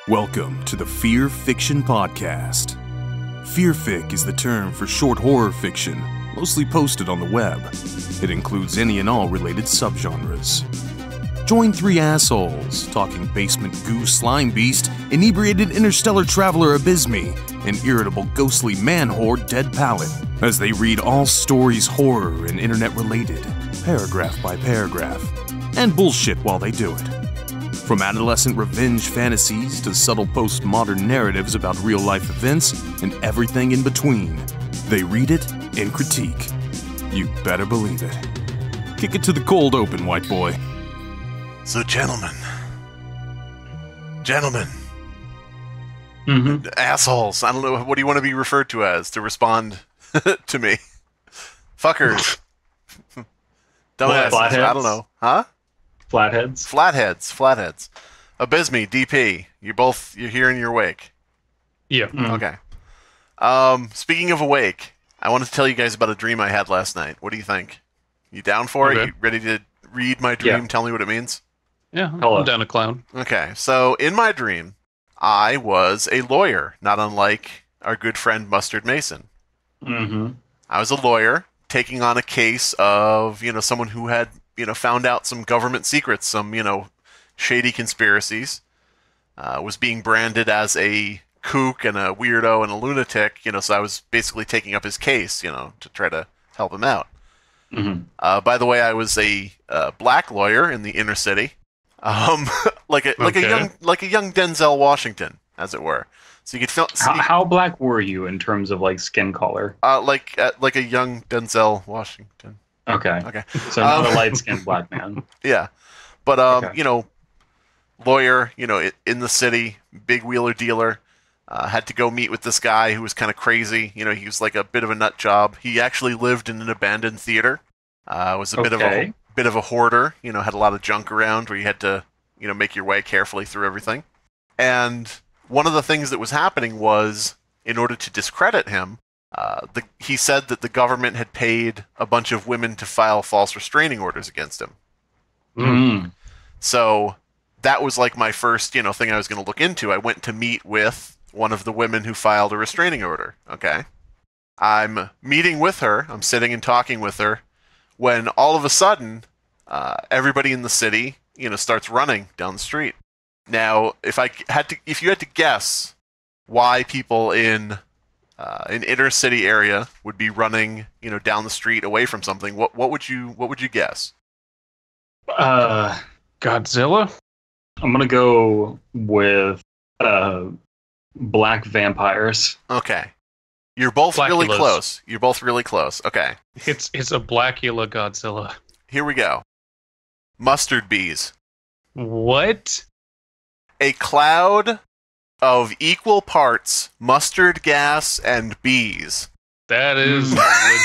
Welcome to the Fearfic Podcast. Fearfic is the term for short horror fiction, mostly posted on the web. It includes any and all related subgenres. Join three assholes talking basement goo Slimebeast, inebriated interstellar traveler Abysmii, and irritable ghostly man-horde Dead Pallet, as they read all stories horror and internet-related, paragraph by paragraph, and bullshit while they do it. From adolescent revenge fantasies to subtle postmodern narratives about real-life events and everything in between, they read it and critique. You better believe it. Kick it to the cold open, white boy. So, gentlemen, assholes, I don't know, what do you want to be referred to as to respond to me? Fuckers. Dumbasses, I don't know. Huh? Flatheads. Abysmii, DP, you're here in your wake. Yeah. Okay. Speaking of awake, I wanted to tell you guys about a dream I had last night. What do you think? You down for it? You ready to read my dream? Yeah. Tell me what it means? Yeah, I'm down a clown. Okay, so in my dream, I was a lawyer, not unlike our good friend Mustard Mason. Mm-hmm. I was a lawyer taking on a case of, someone who had, found out some government secrets, some, shady conspiracies, was being branded as a kook and a weirdo and a lunatic, so I was basically taking up his case, to try to help him out. Mm-hmm. By the way, I was a black lawyer in the inner city. like a young Denzel Washington, as it were. So you could feel. How black were you in terms of like skin color? Like a young Denzel Washington. Okay. So not a light-skinned black man. Yeah, but lawyer, in the city, big wheeler dealer, had to go meet with this guy who was kind of crazy. He was like a bit of a nut job. He actually lived in an abandoned theater. Was a bit of a hoarder, had a lot of junk around where you had to, make your way carefully through everything. And one of the things that was happening was, in order to discredit him, he said that the government had paid a bunch of women to file false restraining orders against him. Mm. So that was like my first, thing I was going to look into. I went to meet with one of the women who filed a restraining order, okay? I'm meeting with her, I'm sitting and talking with her, when all of a sudden, everybody in the city, starts running down the street. Now, if you had to guess why people in an inner city area would be running, down the street away from something, what would you guess? Godzilla? I'm gonna go with black vampires. Okay. You're both really close. Okay. It's a Blackula Godzilla. Here we go. Mustard bees. What? A cloud of equal parts mustard gas and bees. That is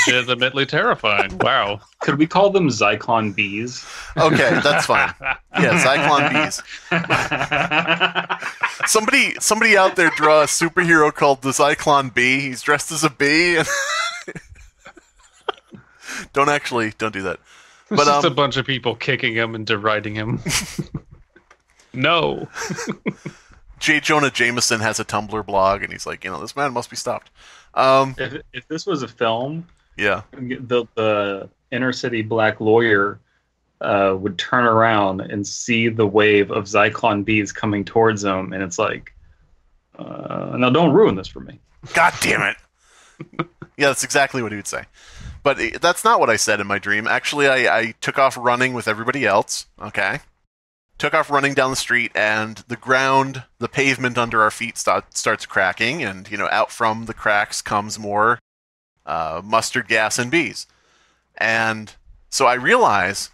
legitimately terrifying. Wow. Could we call them Zyklon Bees? Okay, that's fine. Yeah, Zyklon Bees. Somebody out there draw a superhero called the Zyklon Bee. He's dressed as a bee. And don't do that. It's just a bunch of people kicking him and deriding him. No. J. Jonah Jameson has a Tumblr blog, and he's like, this man must be stopped. If this was a film, yeah, the inner city black lawyer would turn around and see the wave of Zyklon Bees coming towards him, and it's like, now don't ruin this for me. God damn it. Yeah, that's exactly what he would say. But that's not what I said in my dream. Actually, I took off running with everybody else, okay? Took off running down the street, and the pavement under our feet starts cracking, and, out from the cracks comes more mustard gas and bees. And so I realize,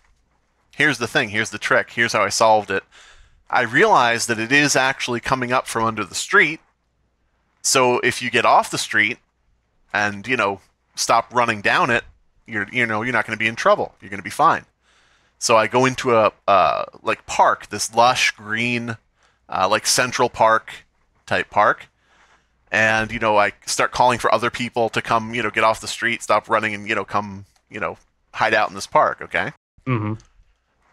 here's the thing, here's the trick, here's how I solved it. I realized that it is actually coming up from under the street, so if you get off the street and, stop running down it, you're not going to be in trouble. You're going to be fine. So I go into a park, this lush green, Central Park type park, and I start calling for other people to come, get off the street, stop running, and come, hide out in this park. Okay. Mm-hmm.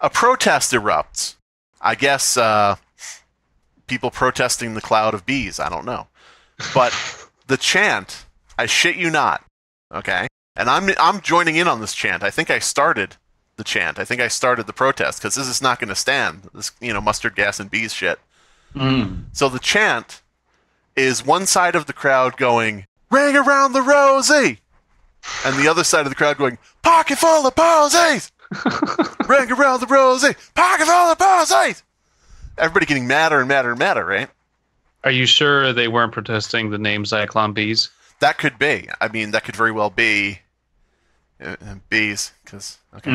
A protest erupts. I guess people protesting the cloud of bees. I don't know. But the chant, I shit you not, okay? And I'm joining in on this chant. I think I started the chant. I think I started the protest, because this is not going to stand, this, mustard gas and bees shit. So the chant is one side of the crowd going, "Ring around the rosy," and the other side of the crowd going, "Pocket full of posies! Ring around the rosy! Pocket full of posies!" Everybody getting madder and madder and madder, right? Are you sure they weren't protesting the name Zyklon Bees? That could be. I mean, that could very well be bees, because okay.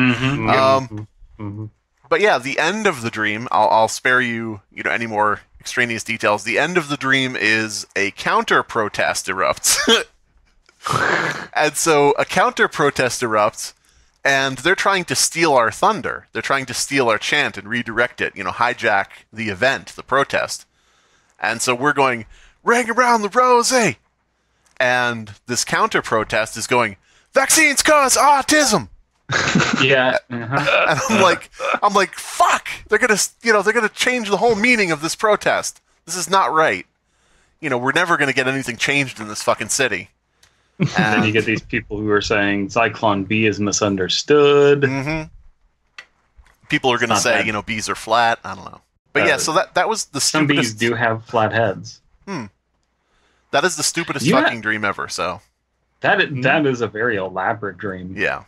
But yeah, the end of the dream. I'll spare you, any more extraneous details. The end of the dream is a counter protest erupts, and so a counter protest erupts, and they're trying to steal our thunder. They're trying to steal our chant and redirect it. Hijack the event, the protest. And so we're going, "Ring around the rosy," and this counter protest is going, "Vaccines cause autism." Yeah. And I'm like, fuck! They're gonna change the whole meaning of this protest. This is not right. We're never gonna get anything changed in this fucking city. And then you get these people who are saying Zyklon B is misunderstood. People are gonna say, bad. Bees are flat. I don't know. But yeah, so that was the some stupidest. bees do have flat heads. That is the stupidest fucking dream ever. So that is a very elaborate dream. yeah.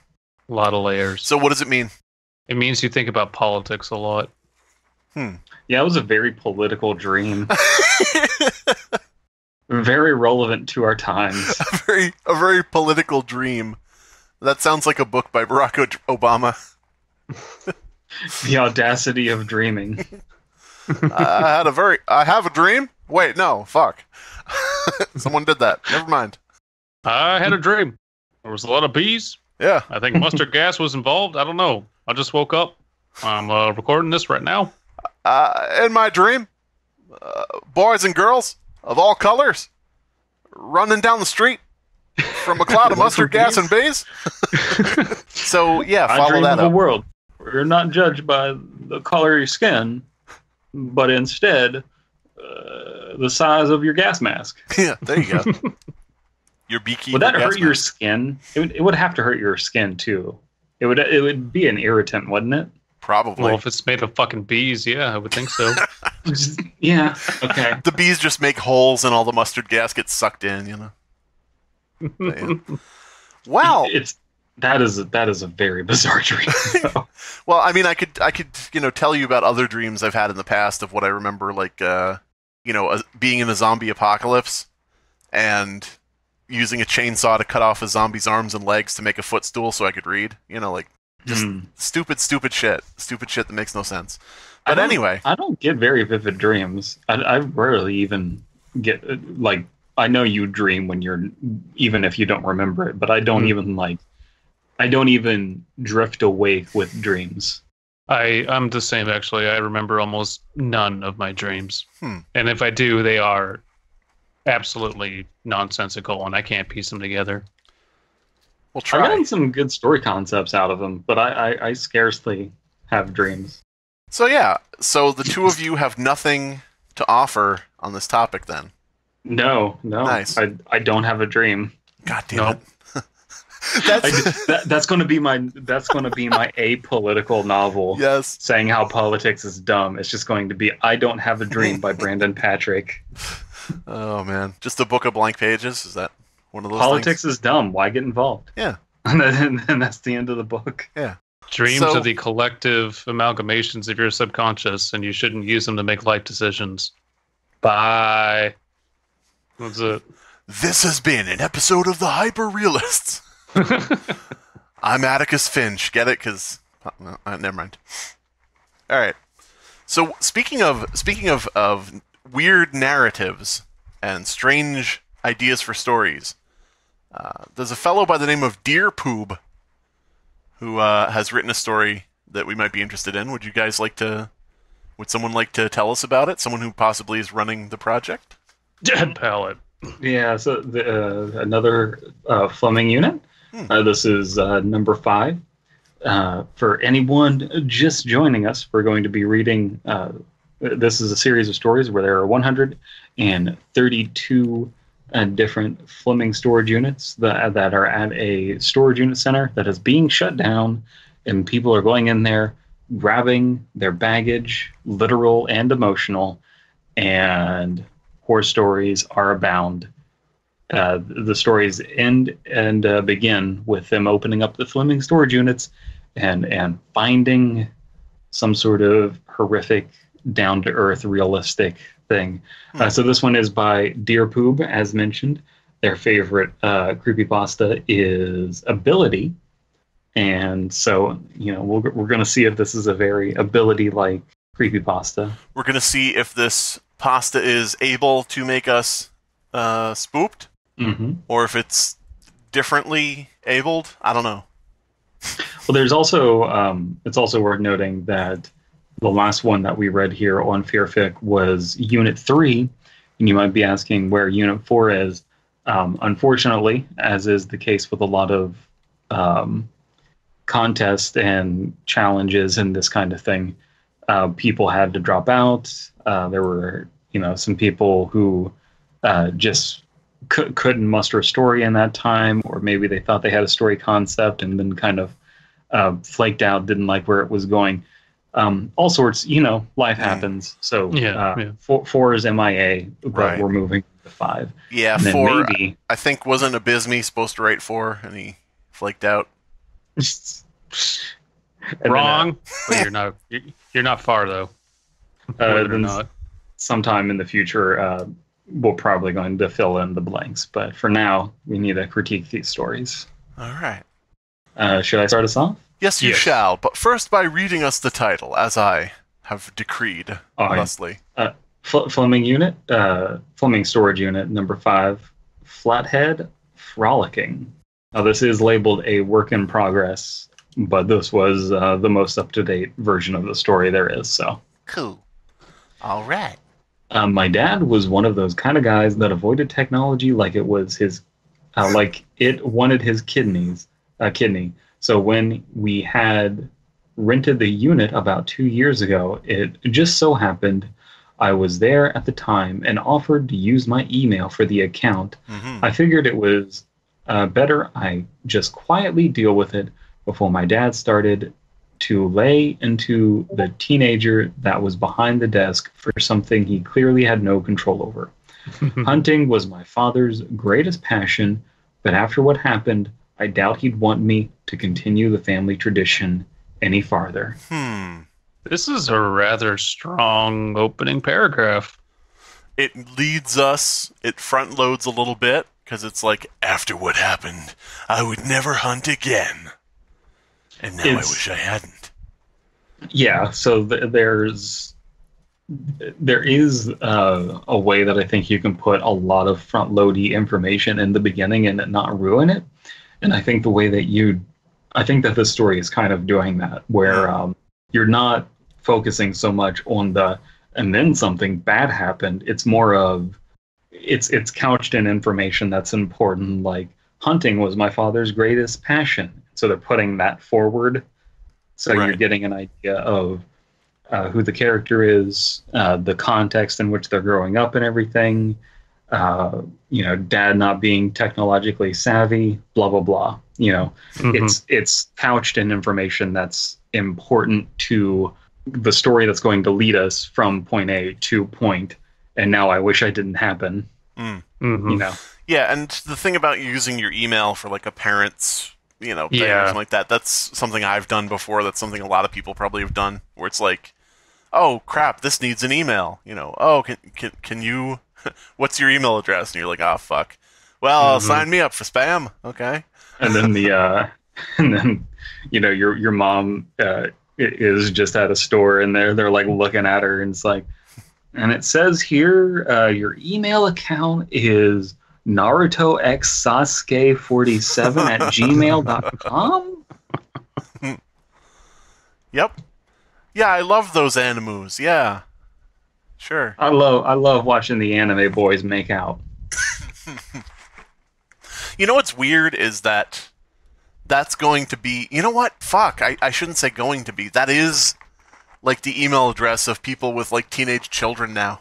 A lot of layers. So what does it mean? It means you think about politics a lot. Yeah, it was a very political dream. Very relevant to our times. A very political dream. That sounds like a book by Barack Obama. The audacity of dreaming. I have a dream? Wait, no, fuck. Someone did that. Never mind. I had a dream. There was a lot of bees. Yeah. I think mustard gas was involved. I don't know. I just woke up. I'm recording this right now. In my dream, boys and girls of all colors running down the street from a cloud of mustard gas and bees. So, yeah, I follow dream that of up. a world where you're not judged by the color of your skin, but instead the size of your gas mask. Yeah, there you go. Your beekeeper. Would that hurt your mask. skin? It would have to hurt your skin too. It would be an irritant, wouldn't it? Probably. Well, if it's made of fucking bees, yeah, I would think so. Yeah. Okay. The bees just make holes and all the mustard gas gets sucked in, But, yeah. Wow. That is a very bizarre dream. Well, I mean, I could tell you about other dreams I've had in the past of what I remember, like being in a zombie apocalypse and using a chainsaw to cut off a zombie's arms and legs to make a footstool so I could read. Just stupid shit. Stupid shit that makes no sense. But anyway. I don't get very vivid dreams. I rarely even get, I know you dream when even if you don't remember it, but I don't even drift awake with dreams. I'm the same, actually. I remember almost none of my dreams. And if I do, they are absolutely nonsensical, and I can't piece them together. We'll try. I've gotten some good story concepts out of them, but I scarcely have dreams. So yeah, the two of you have nothing to offer on this topic then. No. Nice. I don't have a dream. God damn it. That's going to be my apolitical novel. Yes. Saying how politics is dumb. It's just going to be I Don't Have a Dream by Brandon Patrick. Oh man, just a book of blank pages? Is that one of those Politics things? is dumb. Why get involved? Yeah. And then that's the end of the book. Yeah. Dreams are the collective amalgamations of your subconscious, and you shouldn't use them to make life decisions. Bye. That's it. This has been an episode of the Hyper Realists. I'm Atticus Finch. Get it? Because never mind. All right. So speaking of weird narratives and strange ideas for stories, there's a fellow by the name of Deer Poob who has written a story that we might be interested in. Would someone like to tell us about it? Someone who possibly is running the project? Dead pallet. Yeah, so another Fleming unit. This is number 5. For anyone just joining us, we're going to be reading This is a series of stories where there are 132 different Fleming storage units that are at a storage unit center that is being shut down, and people are going in there, grabbing their baggage, literal and emotional, and horror stories are abound. The stories end and begin with them opening up the Fleming storage units and finding some sort of horrific, down-to-earth, realistic thing. So this one is by Dear Poob, as mentioned. Their favorite creepypasta is Ability. And so, we're going to see if this is a very Ability-like creepypasta. We're going to see if this pasta is able to make us spooked, or if it's differently abled. I don't know. Well, there's also it's also worth noting that the last one that we read here on Fearfic was Unit 3, and you might be asking where Unit 4 is. Unfortunately, as is the case with a lot of contests and challenges and this kind of thing, people had to drop out. There were, some people who just couldn't muster a story in that time, or maybe they thought they had a story concept and then kind of flaked out, didn't like where it was going. All sorts, life happens. So 4 is MIA, but right. We're moving to 5. Yeah, 4. I think wasn't Abysmii supposed to write 4, and he flaked out. Wrong. But you're not far though. Believe it or not. Sometime in the future, we're probably going to fill in the blanks. But for now, we need to critique these stories. All right. Should I start us off? Yes, you shall. But first, by reading us the title, as I have decreed, thusly. Fleming Unit, Fleming Storage Unit number 5, Flathead, Frolicking. Now, this is labeled a work in progress, but this was the most up-to-date version of the story there is. So cool. All right. My dad was one of those kind of guys that avoided technology like it was his, like it wanted his kidney. So when we had rented the unit about 2 years ago, it just so happened I was there at the time and offered to use my email for the account. I figured it was better I just quietly deal with it before my dad started to lay into the teenager that was behind the desk for something he clearly had no control over. Hunting was my father's greatest passion, but after what happened, I doubt he'd want me to continue the family tradition any farther. This is a rather strong opening paragraph. It leads us, it front loads a little bit, because it's like, after what happened, I would never hunt again. And now I wish I hadn't. Yeah, so there is a way that I think you can put a lot of front-loady information in the beginning and not ruin it. And I think the way that I think that this story is kind of doing that, where you're not focusing so much on and then something bad happened. It's more of, it's couched in information that's important, like hunting was my father's greatest passion. So they're putting that forward. So You're getting an idea of who the character is, the context in which they're growing up and everything. Dad not being technologically savvy, blah, blah, blah. It's couched in information that's important to the story that's going to lead us from point A to point. And now I wish I didn't happen. Yeah, and the thing about using your email for like a parent's, thing or something like that, that's something I've done before. That's something a lot of people probably have done, where it's like, oh crap, this needs an email. Oh, can you, what's your email address? And you're like, oh fuck. Well, sign me up for spam. Okay. And then your mom is just at a store and they're like looking at her and it's like, and it says here, your email account is narutoxsasuke47@gmail.com. Yep. Yeah, I love those animus. Yeah. Sure. I love watching the anime boys make out. You know what's weird is that's going to be... You know what? Fuck. I shouldn't say going to be. That is like the email address of people with like teenage children now.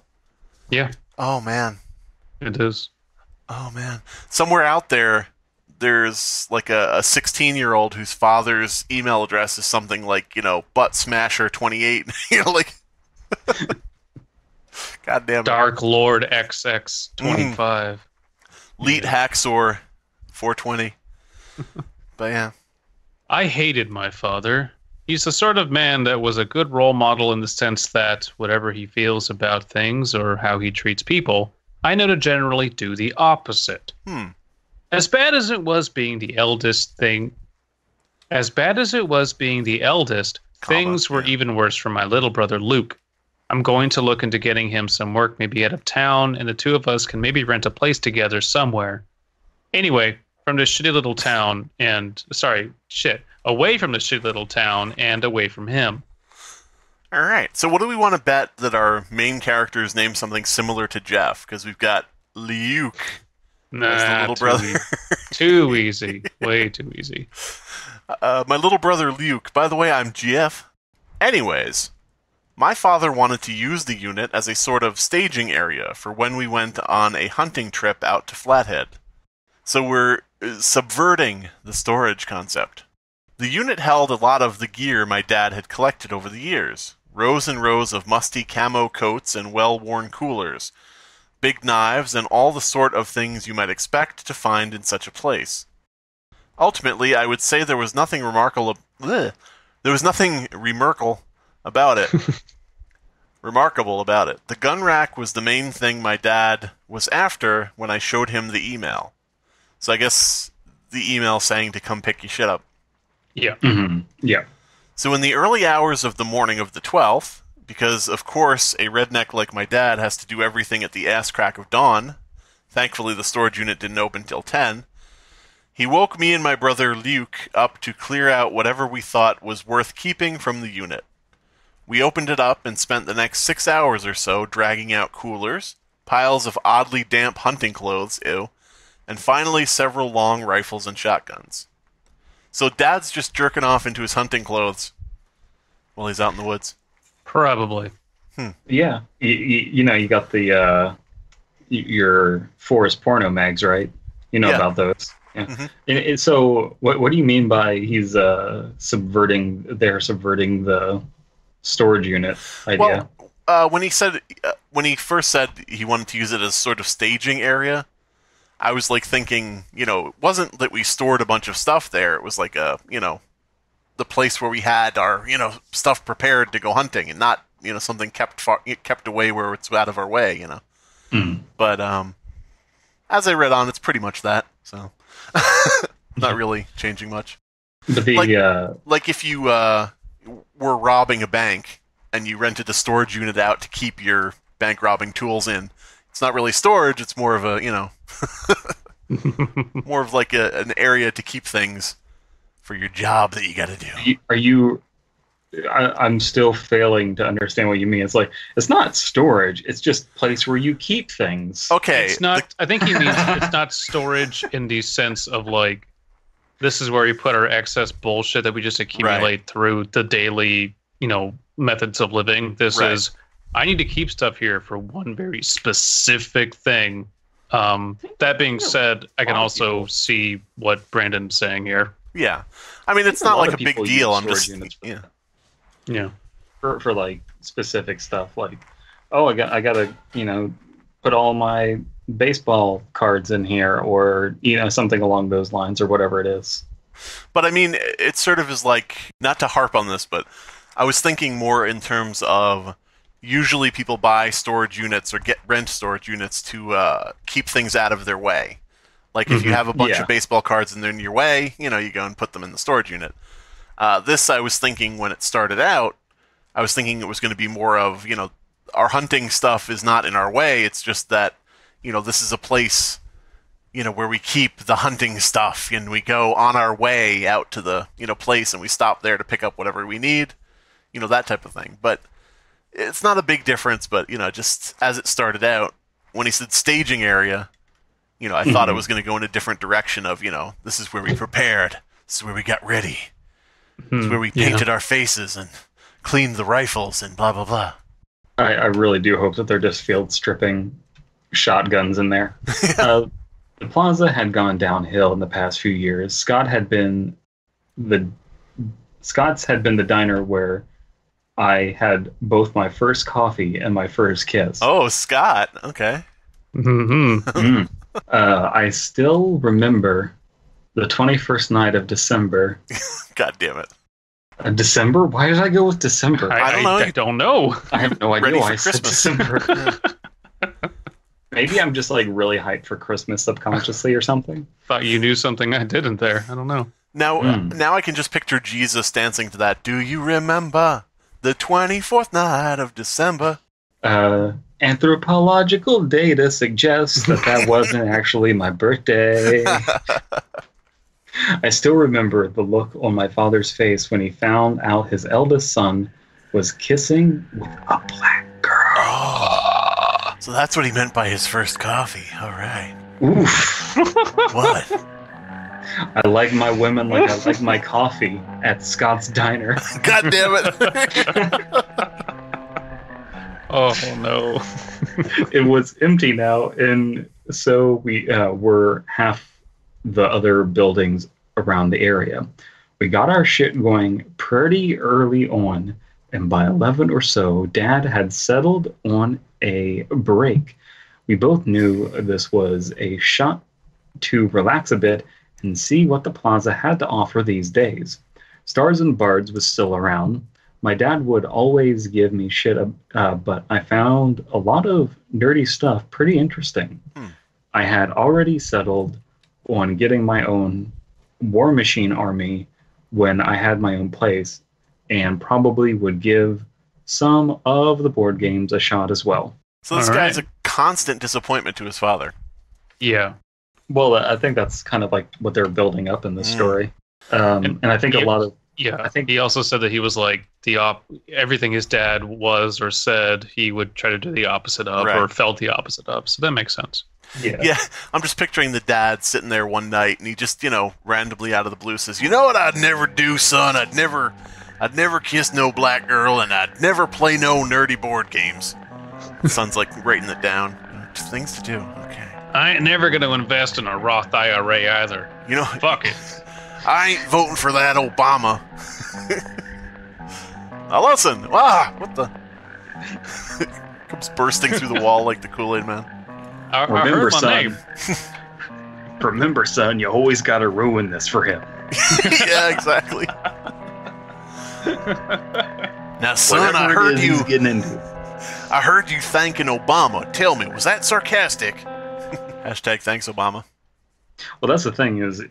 Yeah. Oh man. It is. Oh man. Somewhere out there, there's like a 16-year-old whose father's email address is something like, Butt Smasher 28. Like. God damn it. Dark Lord XX 25. Leet Haxor 420. But yeah. I hated my father. He's the sort of man that was a good role model in the sense that whatever he feels about things or how he treats people, I know to generally do the opposite. As bad as it was being the eldest, things were even worse for my little brother Luke. I'm going to look into getting him some work, maybe out of town, and the two of us can maybe rent a place together somewhere. Anyway, from this shitty little town away from the shitty little town and away from him. All right. So what do we want to bet that our main characters name something similar to Jeff? Because we've got Luke as the little brother. Too easy. Way too easy. My little brother Luke. By the way, I'm Jeff. Anyways, my father wanted to use the unit as a sort of staging area for when we went on a hunting trip out to Flathead. So we're subverting the storage concept. The unit held a lot of the gear my dad had collected over the years. Rows and rows of musty camo coats and well-worn coolers. Big knives and all the sort of things you might expect to find in such a place. Ultimately, I would say there was nothing remarkable about it. Remarkable about it. The gun rack was the main thing my dad was after when I showed him the email. So I guess the email saying to come pick your shit up. Yeah. Mm-hmm. Yeah. So in the early hours of the morning of the 12th, because of course a redneck like my dad has to do everything at the ass crack of dawn, thankfully the storage unit didn't open till 10, he woke me and my brother Luke up to clear out whatever we thought was worth keeping from the unit. We opened it up and spent the next 6 hours or so dragging out coolers, piles of oddly damp hunting clothes, and finally several long rifles and shotguns. So Dad's just jerking off into his hunting clothes while he's out in the woods. Probably. Yeah. You got the your forest porno mags, right? You know about those. Yeah. Mm-hmm. And so what do you mean by he's subverting the storage unit idea? Well, when he first said he wanted to use it as sort of staging area, I was like thinking, it wasn't that we stored a bunch of stuff there. It was like the place where we had our, stuff prepared to go hunting, and not, something kept away where it's out of our way, Mm. But as I read on, it's pretty much that. So not really changing much. But like if you were robbing a bank and you rented a storage unit out to keep your bank robbing tools in, it's not really storage. It's more of a, more of like an area to keep things for your job that you got to do. I'm still failing to understand what you mean. It's like, it's not storage. It's just place where you keep things. Okay. It's not, I think he means it's not storage in the sense of like, this is where we put our excess bullshit that we just accumulate through the daily, methods of living. This is, I need to keep stuff here for one very specific thing. That being said, I can also see what Brandon's saying here. Yeah. I mean, it's not like a big deal. I'm just, yeah. For like specific stuff, like, oh, I gotta, put all my baseball cards in here, or, something along those lines, or whatever it is. But I mean, it sort of is like, not to harp on this, but I was thinking more in terms of, usually people buy storage units or rent storage units to keep things out of their way. Like if you have a bunch of baseball cards and they're in your way, you go and put them in the storage unit. This, I was thinking when it started out, I was thinking it was going to be more of, our hunting stuff is not in our way. It's just that, this is a place, where we keep the hunting stuff, and we go on our way out to the, place, and we stop there to pick up whatever we need, that type of thing. But it's not a big difference, but, just as it started out, when he said staging area, I thought it was going to go in a different direction of, this is where we prepared. This is where we got ready. This is where we painted our faces and cleaned the rifles and blah, blah, blah. I really do hope that they're just field stripping shotguns in there. The Plaza had gone downhill in the past few years. Scott's had been the diner where I had both my first coffee and my first kiss. Oh, Scott. Okay. Mm-hmm. I still remember the 21st night of December. God damn it. December? Why did I go with December? I don't know. I don't know. I have no idea Ready why I for said Christmas. December. Maybe I'm just like really hyped for Christmas subconsciously or something. Thought you knew something I didn't there. I don't know. Now I can just picture Jesus dancing to that. Do you remember the 24th night of December? Anthropological data suggests that wasn't actually my birthday. I still remember the look on my father's face when he found out his eldest son was kissing with a black girl. Oh, so that's what he meant by his first coffee. All right. Oof. What? I like my women like I like my coffee at Scott's Diner. God damn it. Oh no. It was empty now, and so we were half the other buildings around the area. We got our shit going pretty early on, and by 11 or so, Dad had settled on a break. We both knew this was a shot to relax a bit and see what the Plaza had to offer these days. Stars and Bards was still around. My dad would always give me shit, but I found a lot of nerdy stuff pretty interesting. I had already settled on getting my own War Machine army when I had my own place, and probably would give some of the board games a shot as well. So this All guy's right. a constant disappointment to his father. Yeah. Well, I think that's kind of like what they're building up in this story. And I think a lot of... Yeah, I think he also said that he was like everything his dad was or said, he would try to do the opposite of, Right. or felt the opposite of. So that makes sense. Yeah, I'm just picturing the dad sitting there one night, and he just, randomly out of the blue says, "You know what I'd never do, son? I'd never kiss no black girl, and I'd never play no nerdy board games." The son's like writing it down. Just things to do. Okay. I ain't never going to invest in a Roth IRA either. Fuck it. I ain't voting for that Obama. Now listen, what the? Comes bursting through the wall like the Kool-Aid Man. I Remember, heard my son. name. Remember, son, you always got to ruin this for him. Yeah, exactly. Now, son, Whatever I it heard is you. he's getting into. I heard you thanking Obama. Tell me, was that sarcastic? Hashtag thanks, Obama. Well, that's the thing is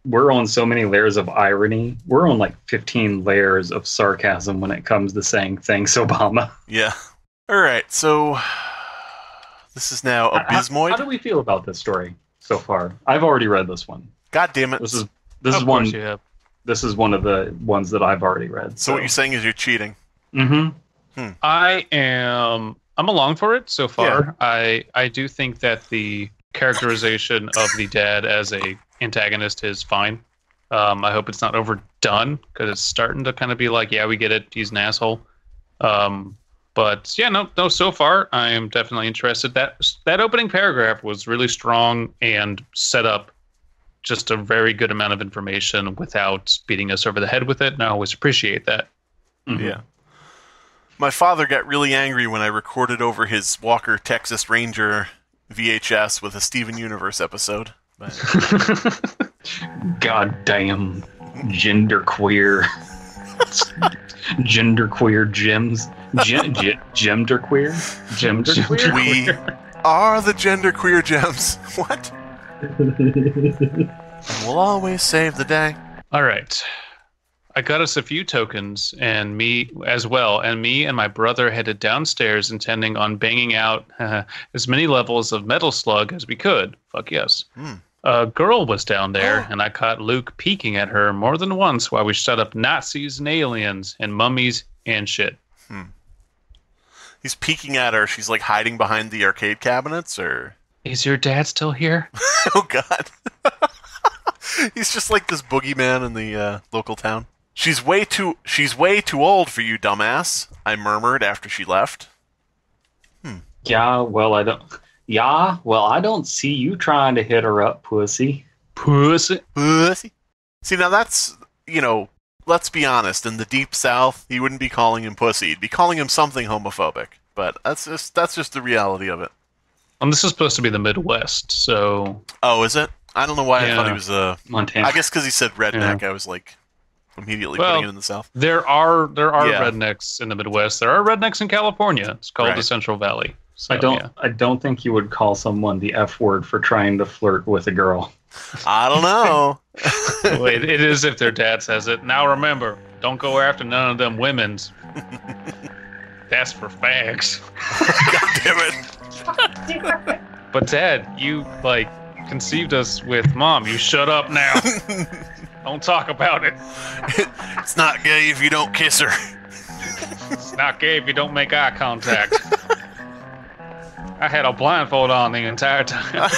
we're on so many layers of irony. We're on like 15 layers of sarcasm when it comes to saying thanks, Obama. Yeah. All right, so this is now Abysmii. How do we feel about this story so far? I've already read this one. God damn it. This is Of one. course you have. This is one of the ones that I've already read. So what you're saying is you're cheating. Mm-hmm. I'm along for it so far. I do think that the characterization of the dad as a antagonist is fine. I hope it's not overdone, because it's starting to kind of be like, yeah, we get it, he's an asshole. But yeah, no. So far, I am definitely interested. That opening paragraph was really strong and set up just a very good amount of information without beating us over the head with it. And I always appreciate that. Mm-hmm. Yeah. My father got really angry when I recorded over his Walker Texas Ranger VHS with a Steven Universe episode. But Goddamn genderqueer gems. Genderqueer? Genderqueer? we are the genderqueer gems. What? And we'll always save the day. All right. I got us a few tokens, and me as well. And me and my brother headed downstairs, intending on banging out as many levels of Metal Slug as we could. Fuck yes. A girl was down there, and I caught Luke peeking at her more than once while we set up Nazis and aliens and mummies and shit. He's peeking at her. She's like hiding behind the arcade cabinets, or... Is your dad still here? Oh, God. He's just like this boogeyman in the local town. She's way too old for you, dumbass, I murmured after she left. Yeah, well, I don't see you trying to hit her up, pussy. Pussy. See, now that's, let's be honest, in the Deep South, he wouldn't be calling him pussy. He'd be calling him something homophobic. But that's just the reality of it. And this is supposed to be the Midwest, so... Oh, is it? I don't know why I thought he was Montana. I guess because he said redneck, I was like immediately putting it in the South. There are rednecks in the Midwest. There are rednecks in California. It's called the Central Valley. So, I don't think you would call someone the F word for trying to flirt with a girl. I don't know. Well, it is if their dad says it. Now remember, don't go after none of them women's. That's for fags. God damn it. But Dad, you conceived us with Mom. You shut up now. Don't talk about it. It's not gay if you don't kiss her. It's not gay if you don't make eye contact. I had a blindfold on the entire time.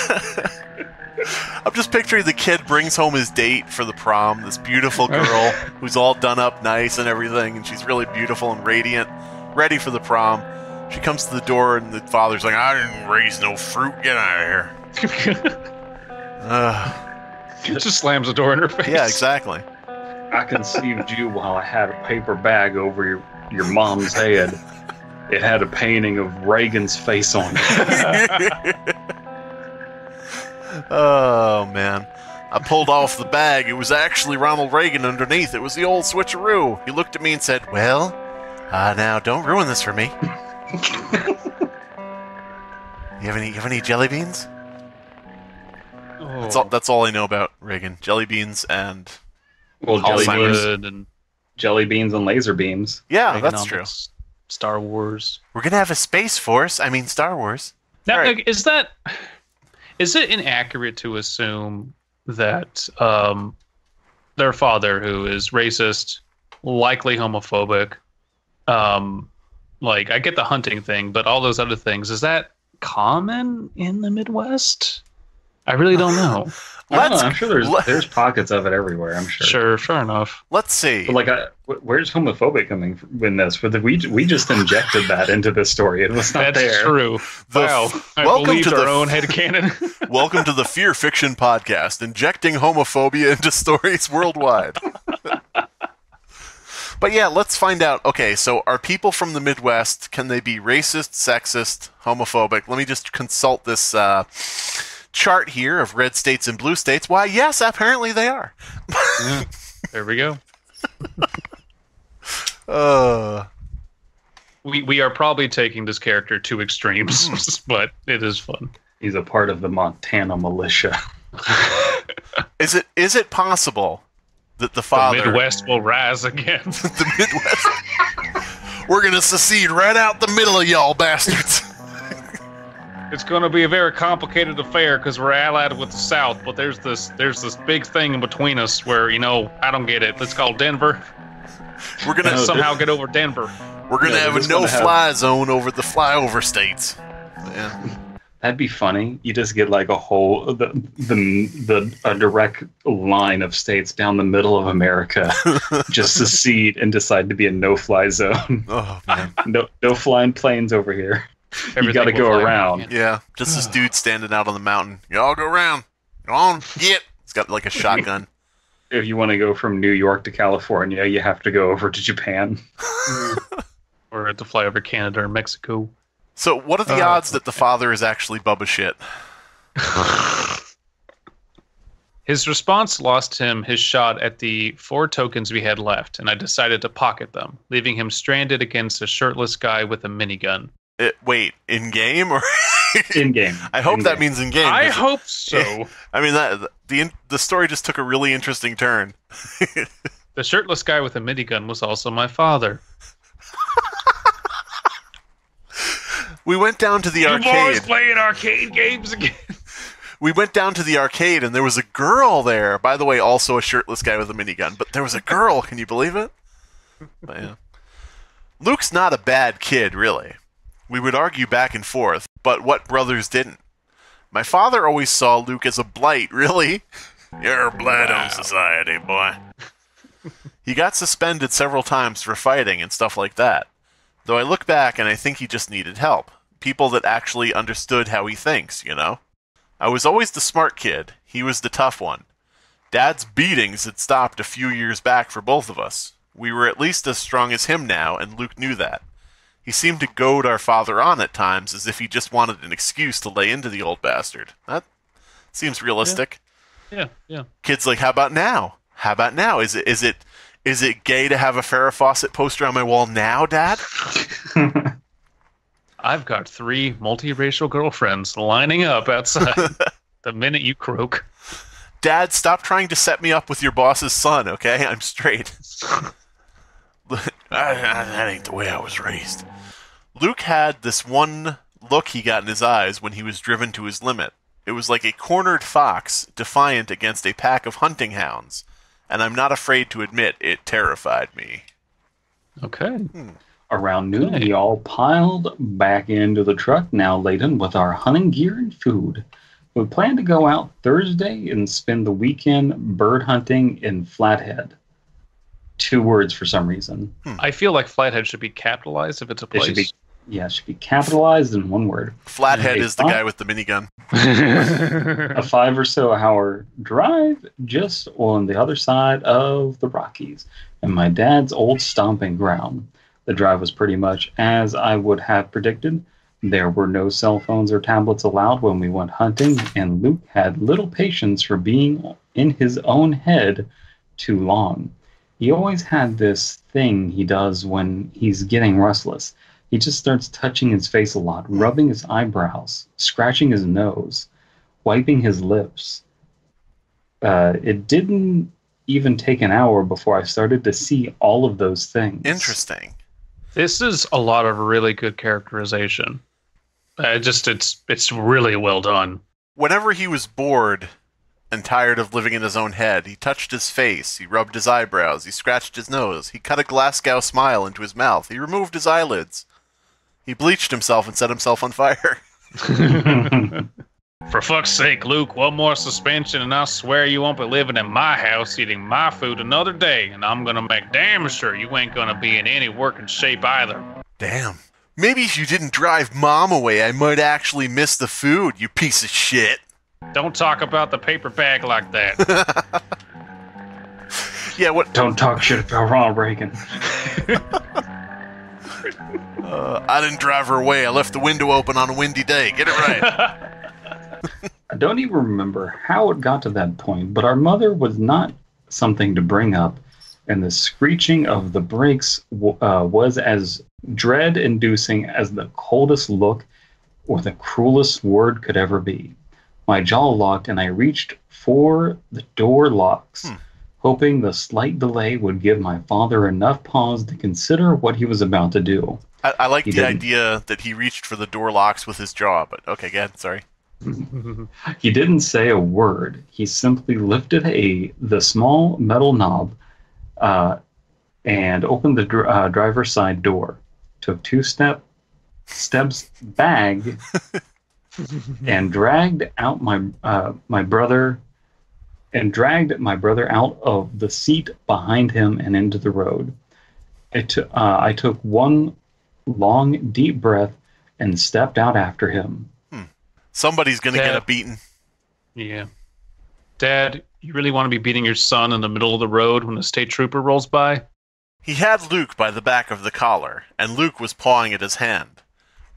I'm just picturing the kid brings home his date for the prom, this beautiful girl who's all done up nice and everything, and she's really beautiful and radiant, ready for the prom. She comes to the door, and the father's like, I didn't raise no fruit. Get out of here. He just slams the door in her face. Yeah, exactly. I conceived you while I had a paper bag over your mom's head. It had a painting of Reagan's face on it. Oh, man. I pulled off the bag. It was actually Ronald Reagan underneath. It was the old switcheroo. He looked at me and said, well, now don't ruin this for me. You have any jelly beans? Oh. That's all I know about Reagan. Jelly beans and jelly beans and laser beams. Yeah, that's true. Star Wars. We're gonna have a Space Force. I mean, Star Wars. Now, is it inaccurate to assume that their father, who is racist, likely homophobic, I get the hunting thing, but all those other things, is that common in the Midwest? I really don't know. I'm sure there's pockets of it everywhere. I'm sure. Sure enough. Let's see. But where's homophobic coming from in this? We just injected that into this story. It was not there. That's true. Wow. I believed our own headcanon. Welcome to the Fear Fiction Podcast, injecting homophobia into stories worldwide. But yeah, let's find out. Okay, so are people from the Midwest, can they be racist, sexist, homophobic? Let me just consult this chart here of red states and blue states. Why, yes, apparently they are. There we go. We are probably taking this character to extremes, but it is fun. He's a part of the Montana militia. Is it possible that the father... The Midwest will rise again. The Midwest. We're going to secede right out the middle of y'all bastards. It's going to be a very complicated affair because we're allied with the South, but there's this big thing in between us where, I don't get it. Let's call Denver. We're going to somehow get over Denver. We're going to have a no-fly zone over the flyover states. Yeah. That'd be funny. You just get like a whole a direct line of states down the middle of America just secede and decide to be a no-fly zone. Oh man, no flying planes over here. You got to go around. Yeah, just this dude standing out on the mountain. Y'all go around. Go on, get. He's got like a shotgun. If you want to go from New York to California, you have to go over to Japan. Or have to fly over Canada or Mexico. So what are the odds that the father is actually Bubba Shit? His response lost him his shot at the 4 tokens we had left, and I decided to pocket them, leaving him stranded against a shirtless guy with a minigun. Wait, in-game or... In-game. I hope that means in-game. I hope so. I mean, the story just took a really interesting turn. The shirtless guy with a minigun was also my father. We went down to the arcade. You boys playing arcade games again? We went down to the arcade, and there was a girl there. By the way, also a shirtless guy with a minigun. But there was a girl. Can you believe it? But, yeah. Luke's not a bad kid, really. We would argue back and forth, but what brothers didn't? My father always saw Luke as a blight, really. You're a blight on society, boy. He got suspended several times for fighting and stuff like that. Though I look back and I think he just needed help. People that actually understood how he thinks, you know? I was always the smart kid. He was the tough one. Dad's beatings had stopped a few years back for both of us. We were at least as strong as him now, and Luke knew that. He seemed to goad our father on at times as if he just wanted an excuse to lay into the old bastard. That seems realistic. Yeah. Kids like, how about now? How about now? Is it gay to have a Farrah Fawcett poster on my wall now, Dad? I've got 3 multiracial girlfriends lining up outside the minute you croak. Dad, stop trying to set me up with your boss's son, okay? I'm straight. That ain't the way I was raised. Luke had this one look he got in his eyes when he was driven to his limit. It was like a cornered fox defiant against a pack of hunting hounds, and I'm not afraid to admit it terrified me. Okay. Around noon, we all piled back into the truck, now laden with our hunting gear and food. We planned to go out Thursday and spend the weekend bird hunting in Flathead. 2 words for some reason. I feel like Flathead should be capitalized if it's a place. It should be capitalized in 1 word. Flathead is the guy with the minigun. A 5 or so hour drive just on the other side of the Rockies and my dad's old stomping ground. The drive was pretty much as I would have predicted. There were no cell phones or tablets allowed when we went hunting, and Luke had little patience for being in his own head too long. He always had this thing he does when he's getting restless. He just starts touching his face a lot, rubbing his eyebrows, scratching his nose, wiping his lips. It didn't even take an hour before I started to see all of those things. Interesting. This is a lot of really good characterization. It's really well done. Whenever he was bored and tired of living in his own head, he touched his face, he rubbed his eyebrows, he scratched his nose, he cut a Glasgow smile into his mouth, he removed his eyelids, he bleached himself and set himself on fire. For fuck's sake, Luke, one more suspension and I swear you won't be living in my house eating my food another day, and I'm gonna make damn sure you ain't gonna be in any working shape either. Damn. Maybe if you didn't drive Mom away, I might actually miss the food, you piece of shit. Don't talk about the paper bag like that. Yeah, what? Don't talk shit about Ronald Reagan. I didn't drive her away. I left the window open on a windy day. Get it right. I don't even remember how it got to that point, but our mother was not something to bring up, and the screeching of the brakes was as dread-inducing as the coldest look or the cruelest word could ever be. My jaw locked, and I reached for the door locks, hoping the slight delay would give my father enough pause to consider what he was about to do. I like the idea that he reached for the door locks with his jaw, but okay, go ahead, sorry. He didn't say a word. He simply lifted the small metal knob and opened the driver's side door. Took 2 steps back and dragged out my brother out of the seat behind him and into the road. I took one long, deep breath and stepped out after him. Somebody's going to get a beating. Yeah. Dad, you really want to be beating your son in the middle of the road when a state trooper rolls by? He had Luke by the back of the collar, and Luke was pawing at his hand.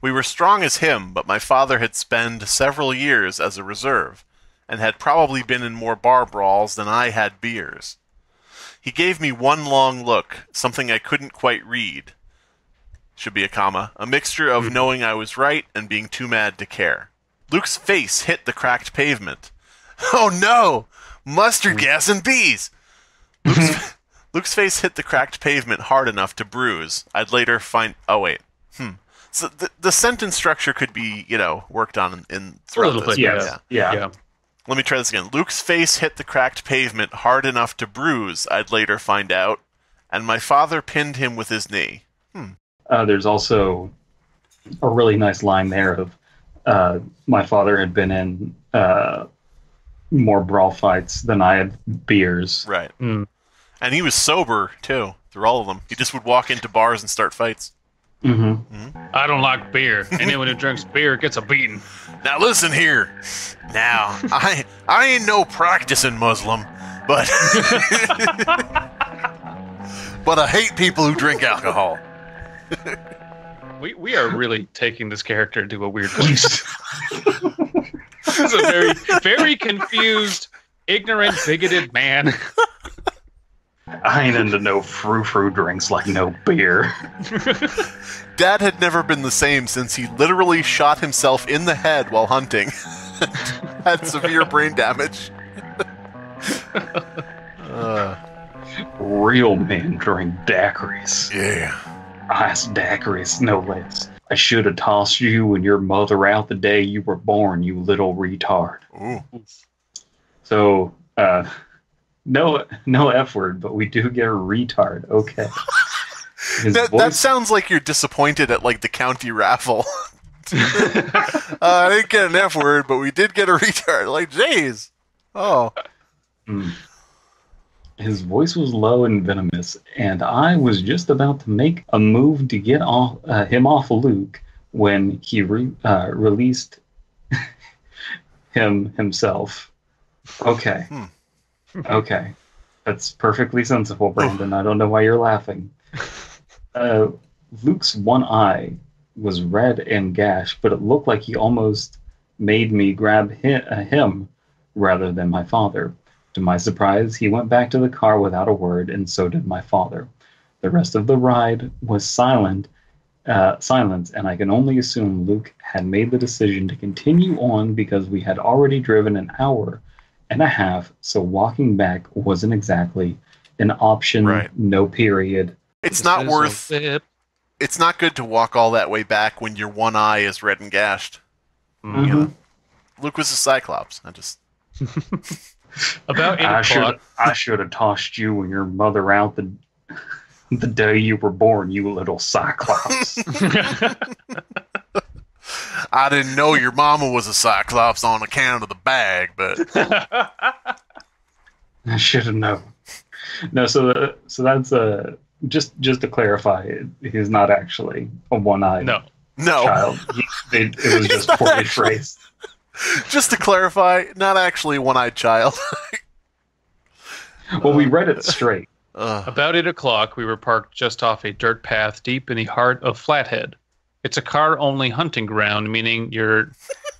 We were strong as him, but my father had spent several years as a reserve, and had probably been in more bar brawls than I had beers. He gave me one long look, something I couldn't quite read. Should be a comma. A mixture of knowing I was right and being too mad to care. Luke's face hit the cracked pavement. Oh no! Mustard gas and bees! Luke's face hit the cracked pavement hard enough to bruise. I'd later find... Oh, wait. So the sentence structure could be, worked on in throughout this. Yeah. Let me try this again. Luke's face hit the cracked pavement hard enough to bruise, I'd later find out, and my father pinned him with his knee. There's also a really nice line there of my father had been in more brawl fights than I had beers. Right. And he was sober, too, through all of them. He just would walk into bars and start fights. I don't like beer. Anyone who drinks beer gets a beating. Now listen here. Now, I ain't no practicing Muslim, but but I hate people who drink alcohol. We are really taking this character to a weird place. He's a very, very confused, ignorant, bigoted man. I ain't into no frou-frou drinks like no beer. Dad had never been the same since he literally shot himself in the head while hunting. Had severe brain damage. Real men drink daiquiris. Yeah. Ice daiquiris, no less. I should have tossed you and your mother out the day you were born, you little retard. Ooh. So, no F word, but we do get a retard. Okay. That sounds like you're disappointed at like the county raffle. I didn't get an F word, but we did get a retard. Like, jeez. Oh. His voice was low and venomous, and I was just about to make a move to get him off Luke when he released himself. Okay. Okay. That's perfectly sensible, Brandon. I don't know why you're laughing. Luke's one eye was red and gashed, but it looked like he almost made me grab him rather than my father. To my surprise, he went back to the car without a word, and so did my father. The rest of the ride was silence, and I can only assume Luke had made the decision to continue on because we had already driven an hour and a half, so walking back wasn't exactly an option, right. No period. It's not it's not good to walk all that way back when your one eye is red and gashed. Mm-hmm. You know? Luke was a Cyclops. About 8 o'clock. I should have tossed you and your mother out the day you were born, you little Cyclops. I didn't know your mama was a Cyclops on account of the bag, but I should have known. No, so that's just to clarify, he's not actually a one-eyed child. It was just poorly phrased. Just to clarify, not actually a one-eyed child. Well, we read it straight. About 8 o'clock, we were parked just off a dirt path deep in the heart of Flathead. It's a car-only hunting ground, meaning you're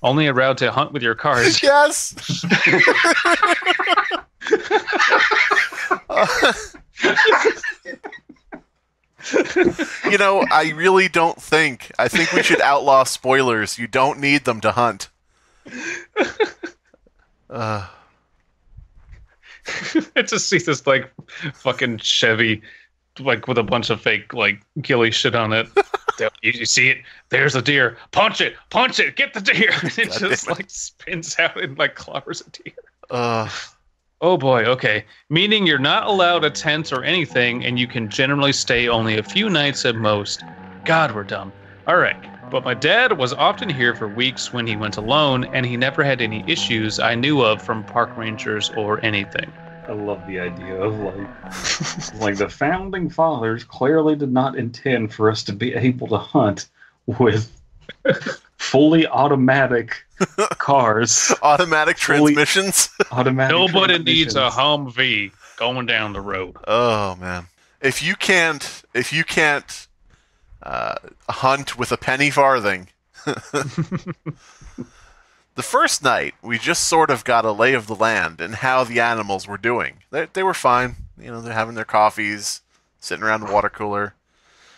only allowed to hunt with your cars. Yes! You know, I really don't think. I think we should outlaw spoilers. You don't need them to hunt. I just see this like fucking Chevy, like with a bunch of fake like ghillie shit on it. You see it? There's a deer. Punch it! Get the deer! And it just like spins out and like clobbers a deer. Oh boy. Okay. Meaning you're not allowed a tent or anything, and you can generally stay only a few nights at most. God, we're dumb. All right. But my dad was often here for weeks when he went alone, and he never had any issues I knew of from park rangers or anything. I love the idea of like the founding fathers clearly did not intend for us to be able to hunt with fully automatic cars, automatic transmissions. Nobody needs a Humvee going down the road. Oh man, if you can't hunt with a penny farthing. The first night, we just sort of got a lay of the land and how the animals were doing. They were fine. You know, they're having their coffees, sitting around the water cooler.